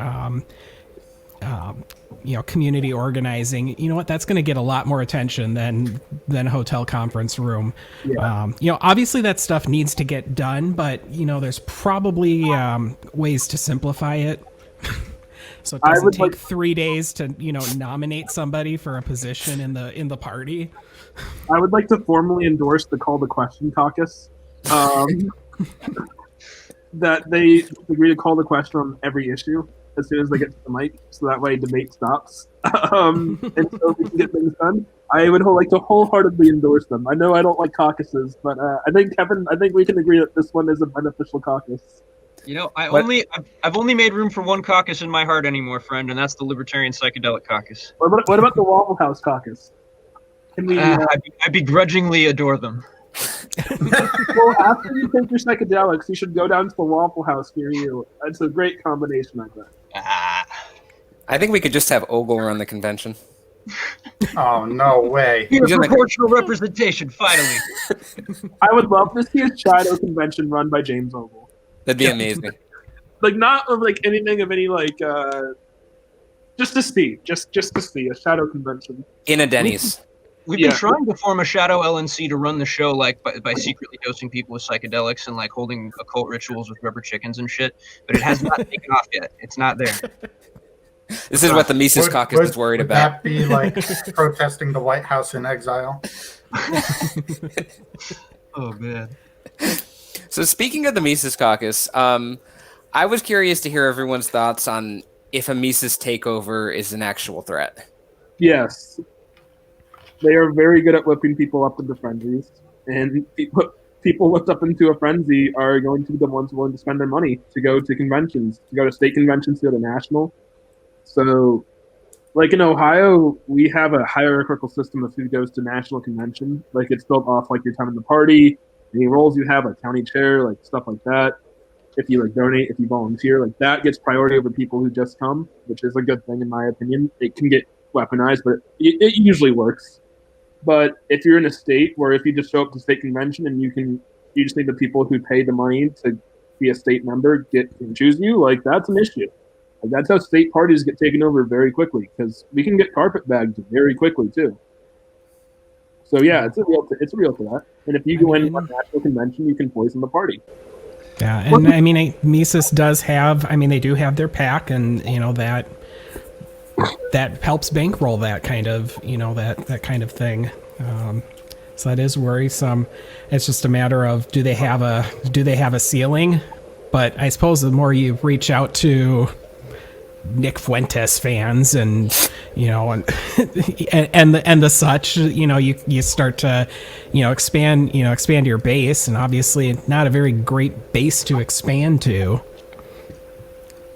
F: community organizing, you know what, that's going to get a lot more attention than a hotel conference room. Obviously that stuff needs to get done, but there's probably ways to simplify it. So it doesn't take 3 days to nominate somebody for a position in the party.
G: I would like to formally endorse the Call the Question Caucus. That they agree to call the question on every issue as soon as they get to the mic, so that way debate stops. And so we can get things done. I would like to wholeheartedly endorse them. I know I don't like caucuses, but I think Kevin, we can agree that this one is a beneficial caucus.
H: I've only made room for one caucus in my heart anymore, friend, and that's the Libertarian Psychedelic Caucus.
G: What about the Waffle House Caucus? Can we?
H: I begrudgingly adore them.
G: Well, after you take your psychedelics, you should go down to the Waffle House near you. It's a great combination, I think.
D: I think we could just have Ogle run the convention.
E: Oh, no way.
H: Proportional representation, finally.
G: I would love to see a shadow convention run by James Ogle.
D: That'd be amazing.
G: Not of anything of any just to see a shadow convention
D: in a Denny's.
H: We've been trying to form a shadow LNC to run the show, by secretly dosing people with psychedelics and holding occult rituals with rubber chickens and shit. But it has not taken off yet. It's not there.
D: This is what the Mises Caucus is worried about.
E: Would that be protesting the White House in exile?
H: Oh man.
D: So speaking of the Mises Caucus, I was curious to hear everyone's thoughts on if a Mises takeover is an actual threat.
G: Yes. They are very good at whipping people up into frenzies, and people whipped up into a frenzy are going to be the ones willing to spend their money to go to conventions, to go to state conventions, to go to national. So, in Ohio, we have a hierarchical system of who goes to national convention. It's built off your time in the party, any roles you have, county chair, stuff like that. If you donate, if you volunteer, that gets priority over people who just come, which is a good thing in my opinion. It can get weaponized, but it usually works. But if you're in a state where if you just show up to state convention and you just need the people who pay the money to be a state member and choose you, that's an issue. That's how state parties get taken over very quickly, because we can get carpetbagged very quickly too. So yeah, it's a real threat. And if you go in on a national convention, you can poison the party.
F: Yeah, and Mises does have. They do have their PAC, and that helps bankroll that kind of that kind of thing. So that is worrisome. It's just a matter of do they have a ceiling? But I suppose the more you reach out to Nick Fuentes fans and and the such, you start to expand your base, and obviously not a very great base to expand to.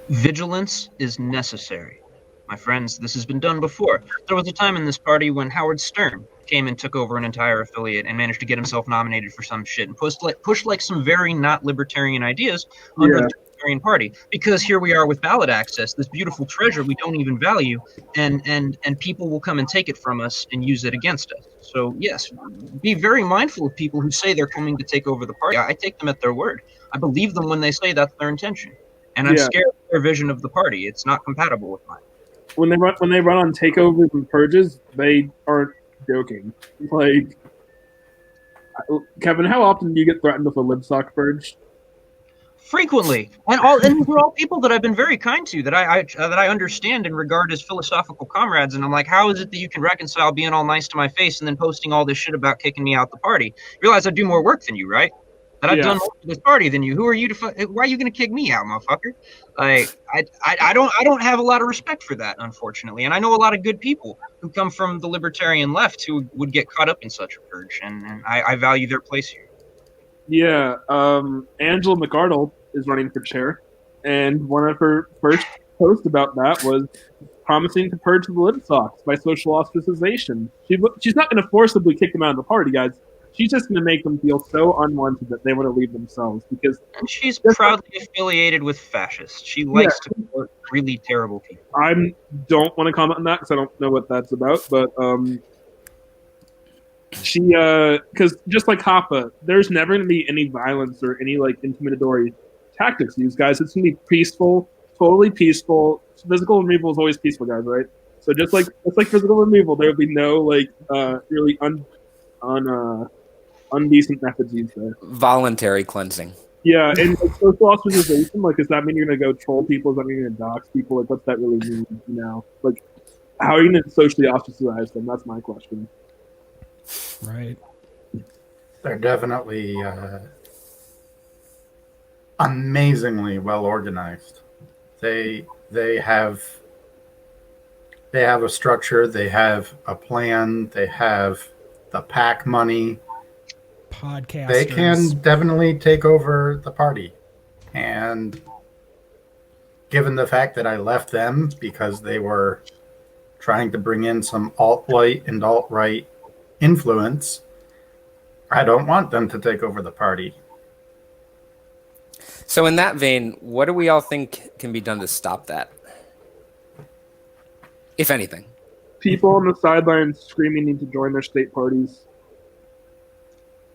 H: Vigilance is necessary. My friends, this has been done before. There was a time in this party when Howard Stern came and took over an entire affiliate and managed to get himself nominated for some shit and pushed some very not libertarian ideas on the Libertarian Party. Because here we are with ballot access, this beautiful treasure we don't even value, and people will come and take it from us and use it against us. So yes, be very mindful of people who say they're coming to take over the party. I take them at their word. I believe them when they say that's their intention. And I'm scared of their vision of the party. It's not compatible with mine.
G: When they run on takeovers and purges, they aren't joking. Kevin, how often do you get threatened with a libsock purge?
H: Frequently, and these are all people that I've been very kind to, that I understand and regard as philosophical comrades. And I'm like, how is it that you can reconcile being all nice to my face and then posting all this shit about kicking me out the party? You realize I do more work than you, right? That I've done more for this party than you. Who are you to? Why are you going to kick me out, motherfucker? I don't have a lot of respect for that, unfortunately. And I know a lot of good people who come from the libertarian left who would get caught up in such a purge, and I value their place here.
G: Yeah, Angela McArdle is running for chair, and one of her first posts about that was promising to purge the libsocks by social ostracization. She's not going to forcibly kick them out of the party, guys. She's just going to make them feel so unwanted that they want to leave themselves.
H: And she's proudly affiliated with fascists. She likes to support really terrible people.
G: I don't want to comment on that because I don't know what that's about. But she, because just like Hoppa, there's never going to be any violence or any intimidatory tactics used, guys. It's going to be peaceful, totally peaceful. Physical removal is always peaceful, guys, right? So just like physical removal, there would be no really undecent methods used there.
D: Voluntary cleansing.
G: Yeah, and like, social ostracization, like, does that mean you're gonna go troll people? Does that mean you're gonna dox people? Like, what's that really mean? You know, like, how are you gonna socially ostracize them? That's my question.
F: Right.
E: They're definitely amazingly well organized. They have a structure. They have a plan. They have the PAC money.
F: Podcasters.
E: They can definitely take over the party. And given the fact that I left them because they were trying to bring in some alt-right and alt-right influence, I don't want them to take over the party.
D: So in that vein, what do we all think can be done to stop that? If anything.
G: People on the sidelines screaming need to join their state parties.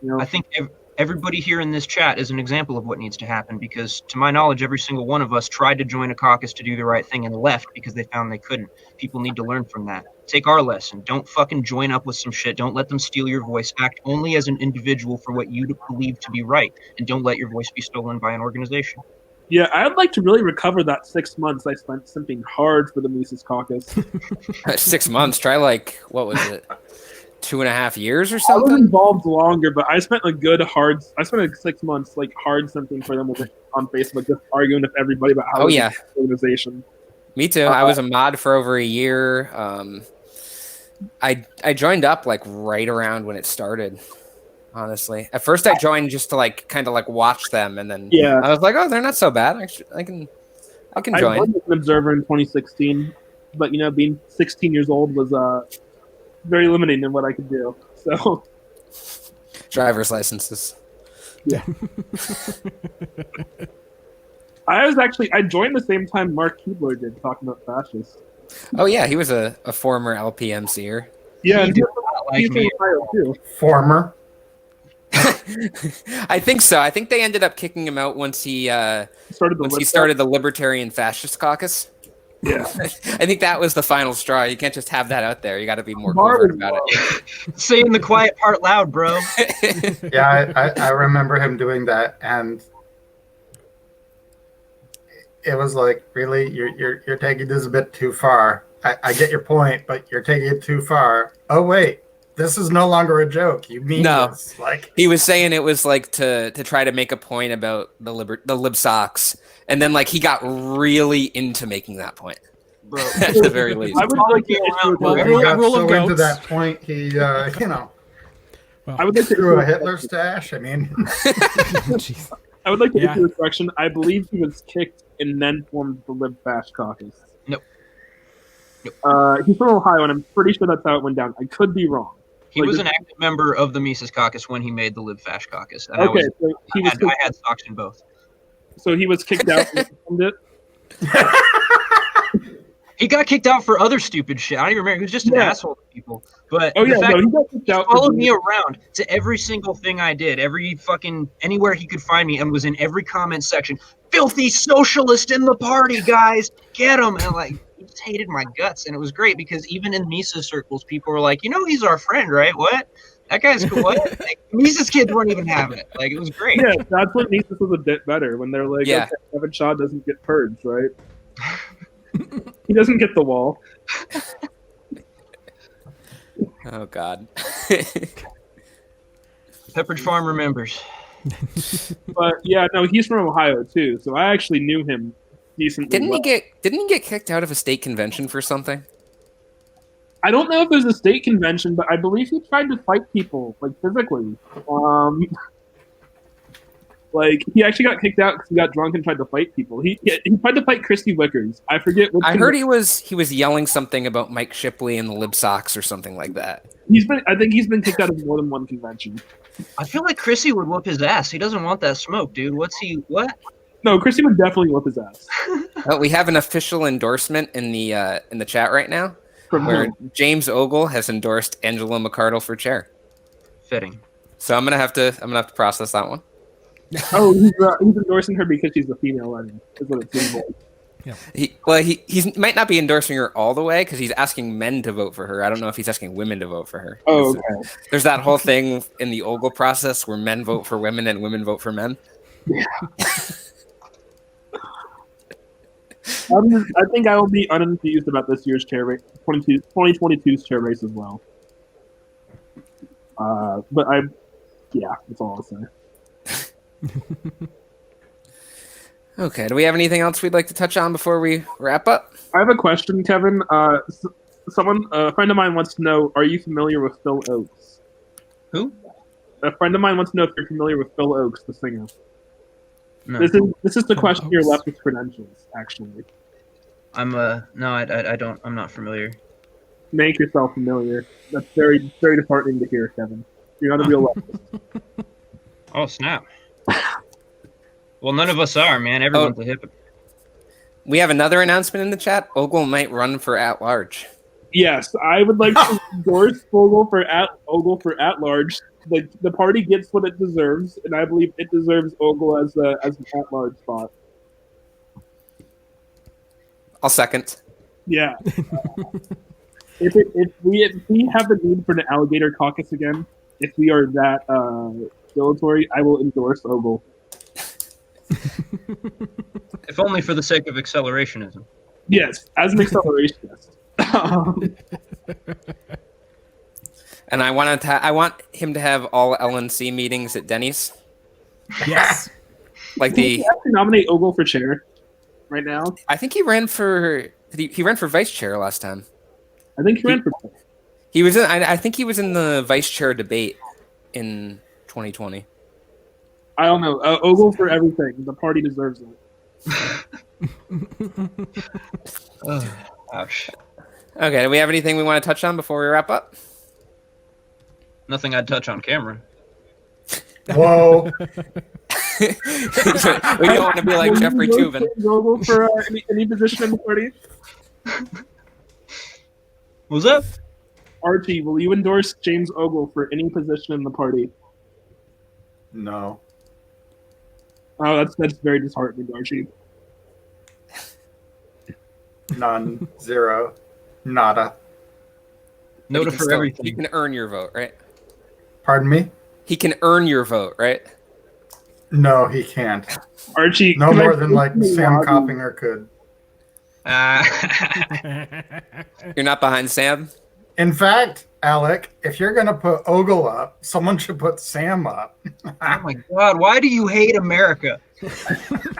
G: You know,
H: I think everybody here in this chat is an example of what needs to happen because, to my knowledge, every single one of us tried to join a caucus to do the right thing and left because they found they couldn't. People need to learn from that. Take our lesson. Don't fucking join up with some shit. Don't let them steal your voice. Act only as an individual for what you believe to be right, and don't let your voice be stolen by an organization.
G: yeah, I'd like to really recover that 6 months I spent simping hard for the Mises Caucus.
D: 6 months. Try what was it? 2.5 years or
G: I was
D: something?
G: involved longer, but I spent like 6 months like hard simping for them on Facebook, just arguing with everybody about how
D: Oh,
G: to
D: yeah.
G: do the organization.
D: Me too. I was a mod for over a year. I joined up like right around when it started. Honestly, at first I joined just to like kind of like watch them, and then I was like, oh, they're not so bad. I can
G: I
D: join.
G: joined as an observer in 2016, but being 16 years old was very limiting in what I could do. So
D: Driver's licenses.
G: yeah. I joined the same time Mark Keebler did, talking about fascists.
D: Oh yeah, he was a former LP MCer.
G: Yeah,
H: He did not like
G: he's from
H: me.
G: Ohio too.
E: Former.
D: I think so. I think they ended up kicking him out once he started the Libertarian Fascist Caucus.
G: Yeah,
D: I think that was the final straw. You can't just have that out there. You got to be more covert about it.
H: Saying the quiet part loud, bro.
E: Yeah, I remember him doing that, and it was like, really, you're taking this a bit too far. I get your point, but you're taking it too far. Oh wait, this is no longer a joke. You mean this? Like,
D: he was saying it was like to try to make a point about the lib socks, and then like he got really into making that point.
H: Bro,
D: At the very least.
G: I would like to issue
F: Well,
E: he
F: rule
E: got
F: of
E: so into
F: goats.
E: that point, he
G: I would like to
E: threw
G: issue
E: a Hitler stash. I mean,
F: Jeez.
G: I would like to
F: Yeah.
G: issue a correction. I believe he was kicked and then formed the Lib Fash Caucus.
H: Nope.
G: He's from Ohio, and I'm pretty sure that's how it went down. I could be wrong.
H: he was an active member of the Mises Caucus when he made the Lib Fash Caucus. And
G: Okay, so
H: I had stocks in both.
G: so he was kicked out and formed it.
H: He got kicked out for other stupid shit. I don't even remember. He was just an asshole to people. But
G: Oh
H: the
G: yeah,
H: fact
G: no, he got kicked out.
H: followed me around to every single thing I did, anywhere he could find me, and was in every comment section. Filthy socialist in the party, guys, get him! And like, he just hated my guts, and it was great because even in Mises circles, people were like, he's our friend, right? What? That guy's cool. What? Like, Mises kids weren't even having it. Like, it was great.
G: Yeah, that's what Mises was a bit better when they're like,
D: Yeah.
G: okay, Kevin Shaw doesn't get purged, right? He doesn't get the wall.
D: Oh God.
H: Pepperidge Farm remembers.
G: But yeah, no, he's from Ohio too, so I actually knew him decently.
D: Didn't
G: well.
D: he get kicked out of a state convention for something?
G: I don't know if there's a state convention, but I believe he tried to fight people, like physically. Like he actually got kicked out because he got drunk and tried to fight people. He tried to fight Christy Wickers. I forget what.
D: I heard he was yelling something about Mike Shipley and the Lib Sox or something like that.
G: I think he's been kicked out of more than one convention.
H: I feel like Chrissy would whoop his ass. He doesn't want that smoke, dude. What?
G: No, Christy would definitely whip his ass.
D: Well, we have an official endorsement in the chat right now,
G: From
D: where
G: whom?
D: James Ogle has endorsed Angela McArdle for chair.
H: Fitting.
D: So I'm gonna have to process that one.
G: Oh, he's endorsing her because she's a female. I mean, is what it seems like.
D: He might not be endorsing her all the way because he's asking men to vote for her. I don't know if he's asking women to vote for her.
G: Oh, okay.
D: There's that whole thing in the Ogle process where men vote for women and women vote for men.
G: Yeah. I think I will be unenthused about this year's chair race, 2022's chair race as well. But that's all I'll say.
D: Okay. Do we have anything else we'd like to touch on before we wrap up?
G: I have a question, Kevin. A friend of mine wants to know: are you familiar with Phil Oakes?
H: Who?
G: A friend of mine wants to know if you're familiar with Phil Oakes, the singer.
H: No.
G: This is the question you're left with credentials. Actually,
H: I don't. I'm not familiar.
G: Make yourself familiar. That's very, very disheartening to hear, Kevin. You're not a real leftist.
H: Oh snap! Well, none of us are, man. Everyone's a hypocrite.
D: We have another announcement in the chat. Ogle might run for at-large.
G: Yes, I would like to endorse Ogle for at-large. The party gets what it deserves, and I believe it deserves Ogle as an at-large spot.
D: I'll second.
G: Yeah. If we have the need for an alligator caucus again, if we are that dilatory, I will endorse Ogle.
H: If only for the sake of accelerationism.
G: Yes, as an accelerationist.
D: And I want him to have all LNC meetings at Denny's.
F: Yes.
G: Can we actually nominate Ogle for chair right now?
D: I think he ran for vice chair last time.
G: I think he ran for chair.
D: He was in. I think he was in the vice chair debate in 2020.
G: I don't know. Ogle for everything. The party deserves it.
H: Ouch.
D: Okay. Do we have anything we want to touch on before we wrap up?
H: Nothing I'd touch on camera.
E: Whoa.
D: We don't want to be like Jeffrey Tubin.
G: Ogle for any position in the party.
H: What's up?
G: Archie, will you endorse James Ogle for any position in the party?
E: No.
G: Oh, that's very disheartening, Archie.
E: None. Zero. Nada.
H: Nota for everything.
D: He can earn your vote, right?
E: Pardon me?
D: He can earn your vote, right?
E: No, he can't.
G: Archie,
E: No more than like Sam Coppinger could.
D: You're not behind Sam?
E: In fact, Alec, if you're going to put Ogle up, someone should put Sam up.
H: Oh my God! Why do you hate America?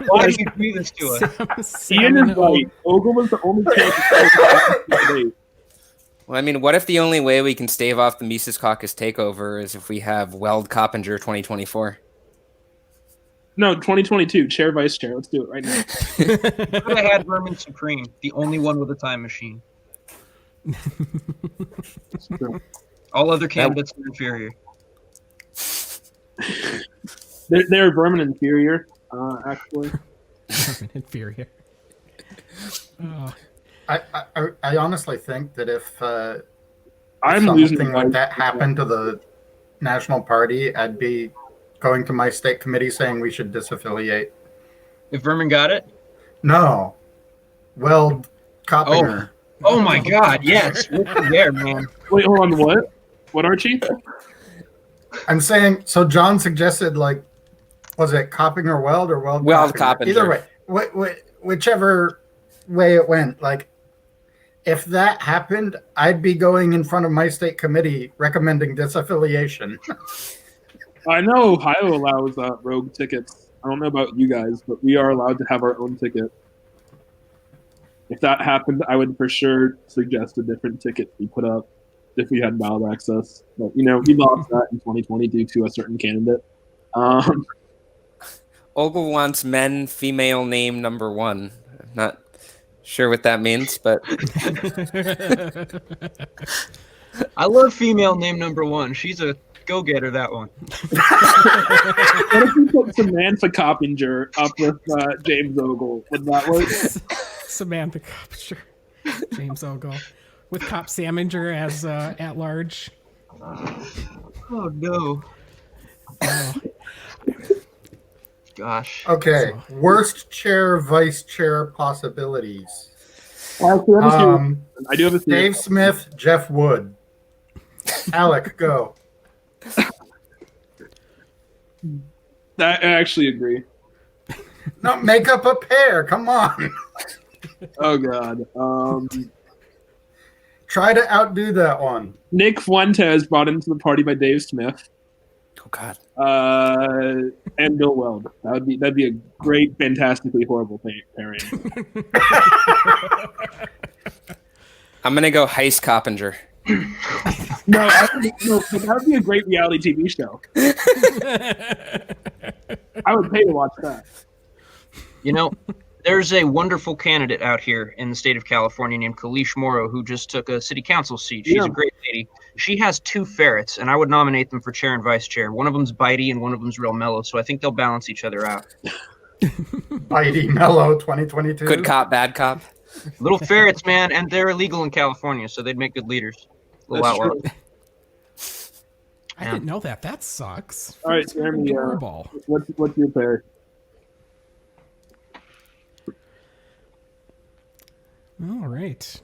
H: Why do you do this to us?
G: Ian is right. Ogle was the only candidate.
D: Well, I mean, what if the only way we can stave off the Mises Caucus takeover is if we have Weld Coppinger 2024?
G: No, 2022, chair, vice chair. Let's do it right now.
H: Could have had Vermin Supreme, the only one with a time machine. All other candidates are inferior.
G: They're Vermin inferior, actually.
F: Vermin inferior. Oh.
E: I honestly think that if
G: I'm
E: something
G: losing
E: like that happened to the National Party, I'd be going to my state committee saying we should disaffiliate.
H: If Vermin got it?
E: No. Weld Coppinger.
H: Oh my God, yes. There, man.
G: Wait, hold on, what? What, Archie?
E: I'm saying, so John suggested, like, was it Coppinger Weld or Weld
D: Coppinger?
E: Either way, whichever way it went, like, if that happened, I'd be going in front of my state committee recommending disaffiliation.
G: I know Ohio allows rogue tickets. I don't know about you guys, but we are allowed to have our own ticket. If that happened, I would for sure suggest a different ticket be put up if we had ballot access. But, we lost that in 2020 due to a certain candidate.
D: Ogle wants men, female name number 1. I'm not sure what that means, but...
H: I love female name number 1. She's a go-getter, that one.
G: What if we put Samantha Coppinger up with James Ogle? Would that work?
F: Samantha Coppinger, James Ogle, with Cop Saminger as at large.
H: Oh no! gosh.
E: Okay, worst chair, vice chair possibilities.
G: I do have a serious
E: Dave Smith, Jeff Wood. Alec, go.
G: I actually agree.
E: No, make up a pair. Come on.
G: Oh God.
E: Try to outdo that one.
G: Nick Fuentes brought into the party by Dave Smith.
D: Oh God.
G: And Bill Weld. That'd be a great, fantastically horrible pairing.
D: I'm gonna go Heist Coppinger.
G: No, that would be a great reality TV show. I would pay to watch that.
H: You know, there's a wonderful candidate out here in the state of California named Kalish Morrow who just took a city council seat. She's a great lady. She has 2 ferrets, and I would nominate them for chair and vice chair. One of them's bitey and one of them's real mellow, so I think they'll balance each other out.
E: Bitey Mellow 2022.
D: Good cop, bad cop.
H: Little ferrets, man, and they're illegal in California, so they'd make good leaders. Little
G: That's
H: outlaws.
G: true.
F: I didn't know that. That sucks.
G: All right, Jeremy,
F: Horrible.
G: what's your pair?
F: All right.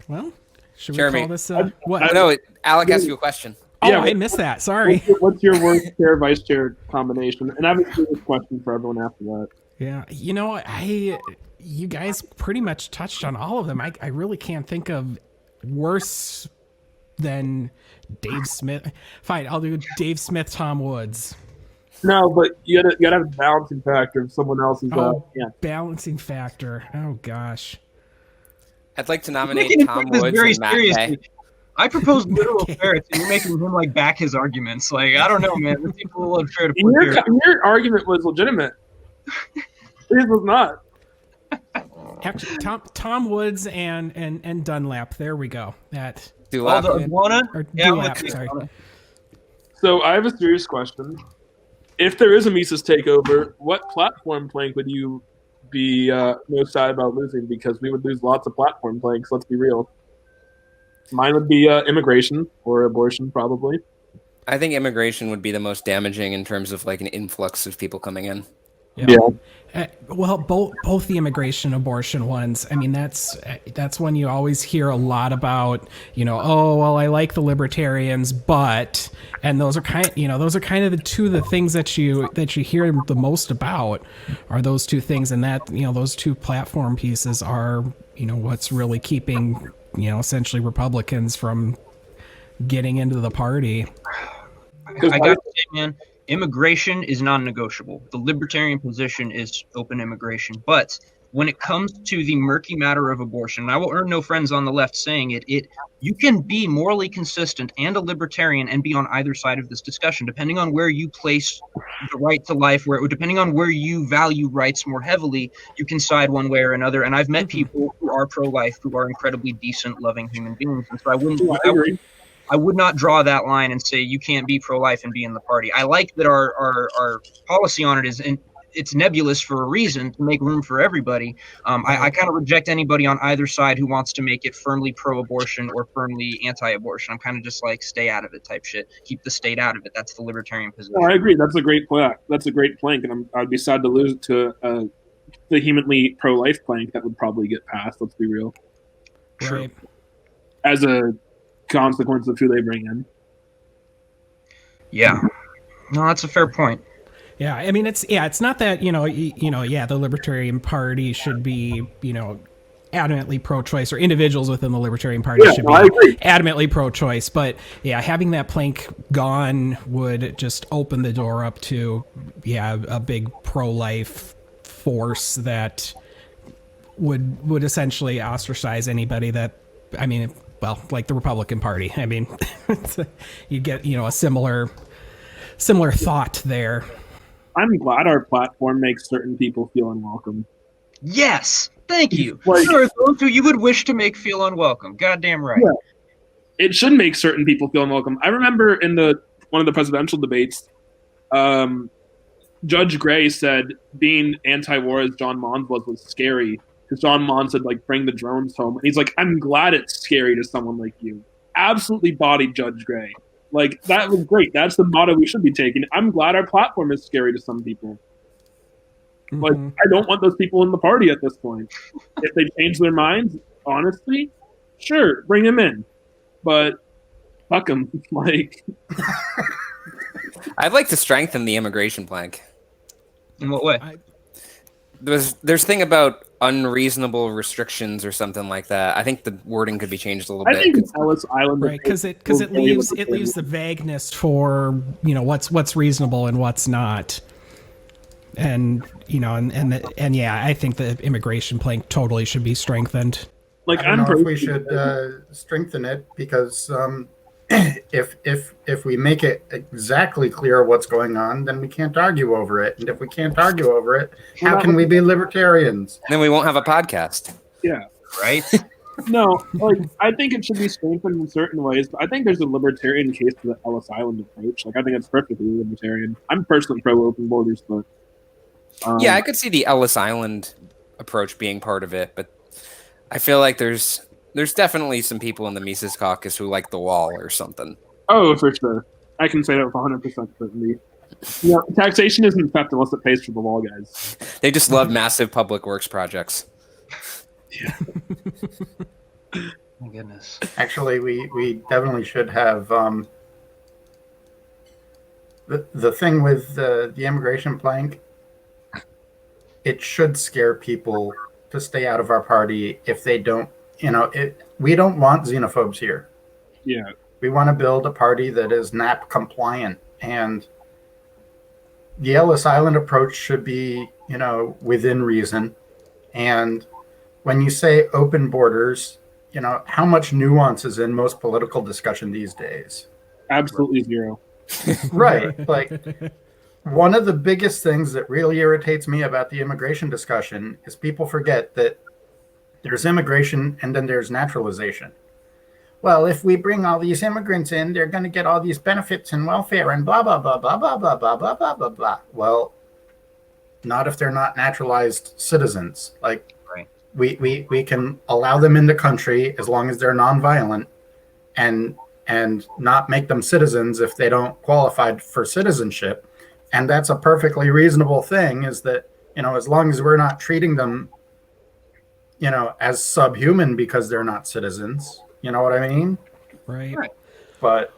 F: Well, should we
D: Jeremy.
F: call this? What?
D: No, Alec asked you a question.
F: Oh,
G: Yeah,
F: I missed that. Sorry.
G: What's your worst chair vice chair combination? And I have a serious question for everyone after that.
F: Yeah, you guys pretty much touched on all of them. I really can't think of worse than Dave Smith. Fine, I'll do Dave Smith, Tom Woods.
G: No, but you gotta have a balancing factor of someone else's.
F: Balancing factor. Oh gosh.
D: I'd like to nominate
H: Making
D: Tom
H: him take this
D: Woods
H: very
D: and Matt
H: seriously.
D: Bay.
H: I propose literal ferrets, and you're making him like back his arguments. Like, I don't know, man. This seems a little unfair to put here.
G: Your argument was legitimate. His was not.
F: Actually, Tom Woods and Dunlap. There we go. That
H: Oh,
D: Dulap.
H: the iguana?
F: or
H: Yeah, I'm
F: Dulap,
H: with
F: sorry.
H: you.
G: So I have a serious question. If there is a Mises takeover, what platform plank would you be most sad about losing? Because we would lose lots of platform planks. Let's be real. Mine would be immigration or abortion, probably.
D: I think immigration would be the most damaging in terms of like an influx of people coming in.
G: Yeah.
F: Well, both the immigration abortion ones. I mean, that's one you always hear a lot about. Oh well, I like the libertarians, but those are kind of the things that you hear the most about are those two things, and that those two platform pieces are what's really keeping essentially Republicans from getting into the party.
H: I got to say, man, immigration is non-negotiable. The libertarian position is open immigration. But when it comes to the murky matter of abortion, and I will earn no friends on the left saying it, you can be morally consistent and a libertarian and be on either side of this discussion, depending on where you place the right to life, depending on where you value rights more heavily, you can side one way or another. And I've met people who are pro-life, who are incredibly decent, loving human beings. And so I would not draw that line and say you can't be pro-life and be in the party. I like that our policy on it is it's nebulous for a reason, to make room for everybody. I kind of reject anybody on either side who wants to make it firmly pro-abortion or firmly anti-abortion. I'm kind of just like, stay out of it type shit. Keep the state out of it. That's the libertarian position.
G: No, I agree. That's a great plank. And I'd be sad to lose it to the vehemently pro-life plank that would probably get passed. Let's be real.
F: Right.
G: As a consequence of who they bring in.
H: Yeah. No, that's a fair point.
F: Yeah, I mean it's not that the Libertarian Party should be adamantly pro-choice, or individuals within the Libertarian Party should be adamantly pro-choice, but having that plank gone would just open the door up to a big pro-life force that would essentially ostracize anybody that, I mean, well, like the Republican Party. I mean, you get a similar thought there.
G: I'm glad our platform makes certain people feel unwelcome.
H: Yes, thank you.
G: Like,
H: There are those who you would wish to make feel unwelcome. Goddamn right.
G: Yeah. It should make certain people feel unwelcome. I remember in one of the presidential debates, Judge Gray said being anti-war as John Mons was scary, because John Mons said, like, bring the drones home. And he's like, I'm glad it's scary to someone like you. Absolutely bodied Judge Gray. Like, that was great. That's the motto we should be taking. I'm glad our platform is scary to some people. Like, I don't want those people in the party at this point. If they change their minds, honestly, sure, bring them in. But fuck them. Like,
D: I'd like to strengthen the immigration plank.
H: In what way?
D: There's thing about unreasonable restrictions or something like that. I think the wording could be changed a little
G: I
D: bit.
G: think Ellis Island,
F: Right, because it leaves the vagueness for what's reasonable and what's not, and yeah, I think the immigration plank totally should be strengthened.
G: Like,
E: I don't know if we should strengthen it, because if we make it exactly clear what's going on, then we can't argue over it. And if we can't argue over it, how can we be libertarians?
D: Then we won't have a podcast.
G: Yeah.
H: Right?
G: No, like, I think it should be strengthened in certain ways, but I think there's a libertarian case to the Ellis Island approach. Like, I think it's perfectly libertarian. I'm personally pro open borders, but
D: Yeah, I could see the Ellis Island approach being part of it, but I feel like there's definitely some people in the Mises Caucus who like the wall or something.
G: oh, for sure, I can say that with 100% certainty. Yeah, taxation isn't theft unless it pays for the wall, guys.
D: They just love massive public works projects.
H: My goodness.
E: Actually, we definitely should have the thing with the immigration plank. It should scare people to stay out of our party if they don't. We don't want xenophobes here.
G: Yeah,
E: We want to build a party that is NAP compliant, and the Ellis Island approach should be, within reason. And when you say open borders, how much nuance is in most political discussion these days?
G: absolutely zero.
E: Right. Like, one of the biggest things that really irritates me about the immigration discussion is people forget that there's immigration and then there's naturalization. Well, if we bring all these immigrants in, they're going to get all these benefits and welfare and blah, blah, blah, blah, blah, blah, blah, blah, blah, blah, blah. Well, not if they're not naturalized citizens. Like,
H: Right.
E: we can allow them in the country as long as they're nonviolent, and not make them citizens if they don't qualify for citizenship. And that's a perfectly reasonable thing, is that, as long as we're not treating them, as subhuman because they're not citizens. You know what I mean?
F: Right.
E: But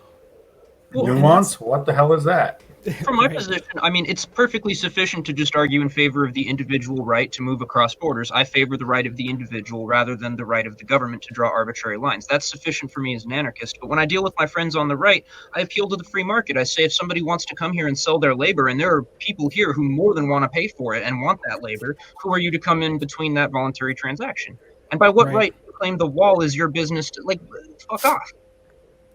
H: Well,
E: nuance, what the hell is that?
H: From my position, I mean, it's perfectly sufficient to just argue in favor of the individual right to move across borders. I favor the right of the individual rather than the right of the government to draw arbitrary lines. That's sufficient for me as an anarchist. But when I deal with my friends on the right, I appeal to the free market. I say if somebody wants to come here and sell their labor, and there are people here who more than want to pay for it and want that labor, who are you to come in between that voluntary transaction? And by what right to claim the wall is your business to, fuck off.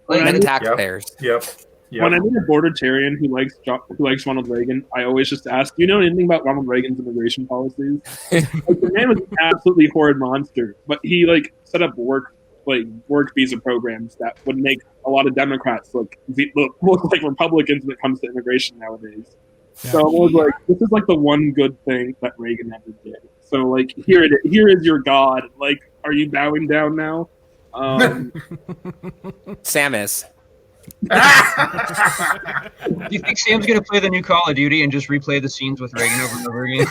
D: And taxpayers.
E: Yep.
G: When I meet a bordertarian who likes Ronald Reagan, I always just ask, "Do you know anything about Ronald Reagan's immigration policies?" The man was an absolutely horrid monster, but he set up work visa programs that would make a lot of Democrats look like Republicans when it comes to immigration nowadays. Yeah. So I was like, this is the one good thing that Reagan ever did. So here is your God. Are you bowing down now?
D: Sam is.
H: Do you think Sam's going to play the new Call of Duty and just replay the scenes with Reagan over and over again?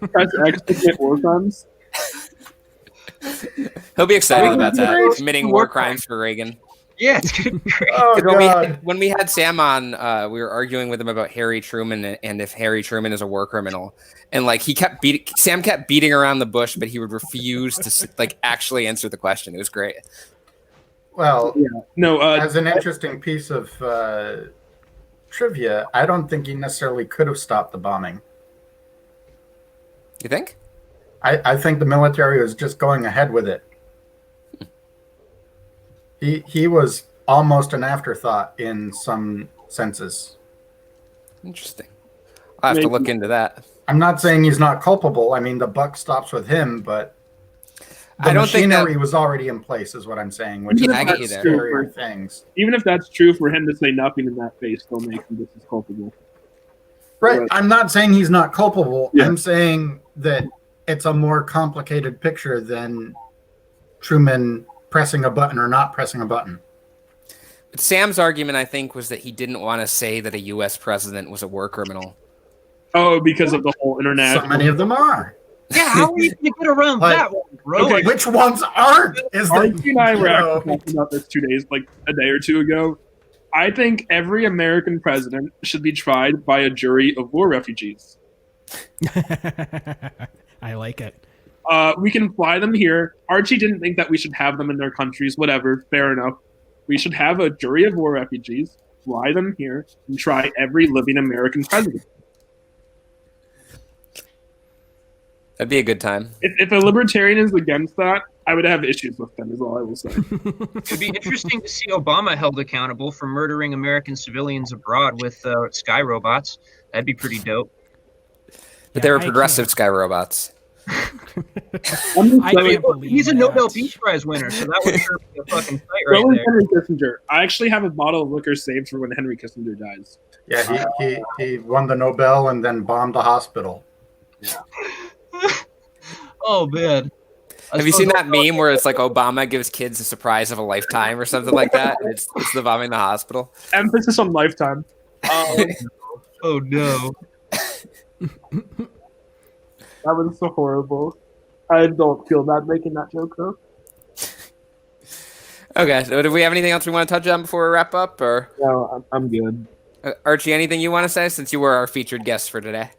G: Press X to get war crimes.
D: He'll be excited about that. Committing war crimes for Reagan.
H: Yeah, it's going to be great.
E: Oh,
D: when we had Sam on, we were arguing with him about Harry Truman and if Harry Truman is a war criminal. And Sam kept beating around the bush, but he would refuse to actually answer the question. It was great.
E: Well,
G: yeah. No.
E: As an interesting piece of trivia, I don't think he necessarily could have stopped the bombing.
D: You think?
E: I think the military was just going ahead with it. He was almost an afterthought in some senses.
D: Interesting. I'll have to look into that.
E: I'm not saying he's not culpable. I mean, the buck stops with him, but
D: I don't think
E: machinery was already in place, is what I'm saying. Which is scarier things.
G: Even if that's true, for him to say nothing in that face still makes him just as culpable.
E: Right. But I'm not saying he's not culpable.
G: Yeah.
E: I'm saying that it's a more complicated picture than Truman pressing a button or not pressing a button.
D: Sam's argument, I think, was that he didn't want to say that a U.S. president was a war criminal.
G: Oh, because of the whole international.
E: So many of them are.
H: Yeah, how are you going to get around
E: Like,
H: that one, bro?
G: okay.
H: Like,
E: Which ones aren't? Is the,
G: Archie and I were
E: you know,
G: actually talking about this 2 days, like a day or two ago. I think every American president should be tried by a jury of war refugees.
F: I like it.
G: We can fly them here. Archie didn't think that we should have them in their countries. Whatever, fair enough. We should have a jury of war refugees, fly them here, and try every living American president.
D: That'd be a good time.
G: If a libertarian is against that, I would have issues with them, is all I will say.
H: it'd be interesting to see Obama held accountable for murdering American civilians abroad with sky robots. That'd be pretty dope.
D: But they were
F: I
D: progressive sky robots.
F: I
G: I
F: can't believe
H: He's a
F: that.
H: Nobel Peace Prize winner, so that would sure be a fucking fight right
G: So is
H: there.
G: Henry Kissinger. I actually have a bottle of liquor saved for when Henry Kissinger dies.
E: yeah, he won the Nobel and then bombed a hospital.
H: Oh, man.
D: Have you seen that meme where it's like Obama gives kids a surprise of a lifetime or something like that? And it's the bombing the hospital.
G: Emphasis on lifetime.
H: Oh, no.
G: That was so horrible. I don't feel bad making that joke, though.
D: Okay, so do we have anything else we want to touch on before we wrap up? Or
G: No, I'm good.
D: Archie, anything you want to say since you were our featured guest for today?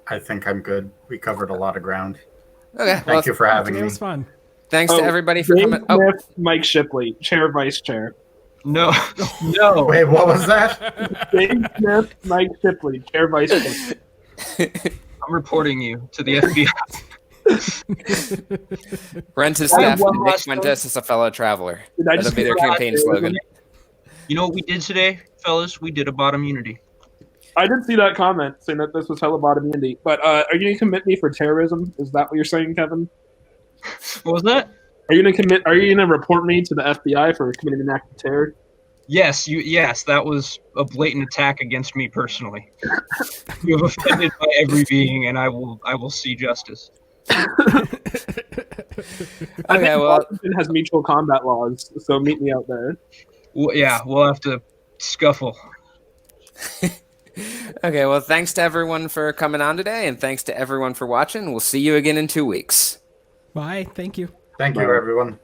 E: I think I'm good. We covered a lot of ground.
D: Okay,
E: Thank you for having
F: It
E: me.
F: was fun.
D: thanks to everybody for
G: Dave
D: coming. Oh,
G: Smith, Mike Shipley, chair, vice chair.
H: No. No.
E: Wait, what was that?
G: Dave Smith, Mike Shipley, chair, vice chair.
H: I'm reporting you to the FBI.
D: Brent is
G: I have
D: Steph,
G: one
D: and Nick
G: last
D: Fuentes is a fellow traveler.
G: Did I
D: That'll
G: just
D: be their
G: do that?
D: campaign slogan.
H: You know what we did today, fellas? We did a bottom unity.
G: I did see that comment saying that this was hella bottom indie. But are you going to commit me for terrorism? Is that what you're saying, Kevin?
H: What was that?
G: Are you going to report me to the FBI for committing an act of terror?
H: Yes, that was a blatant attack against me personally. You have offended my every being, and I will see justice.
G: I think
D: Okay, well,
G: Washington has mutual combat laws, so meet me out there.
H: Well, yeah, we'll have to scuffle.
D: okay, well, thanks to everyone for coming on today, and thanks to everyone for watching. We'll see you again in 2 weeks.
F: Bye. Thank you.
E: Thank you, everyone.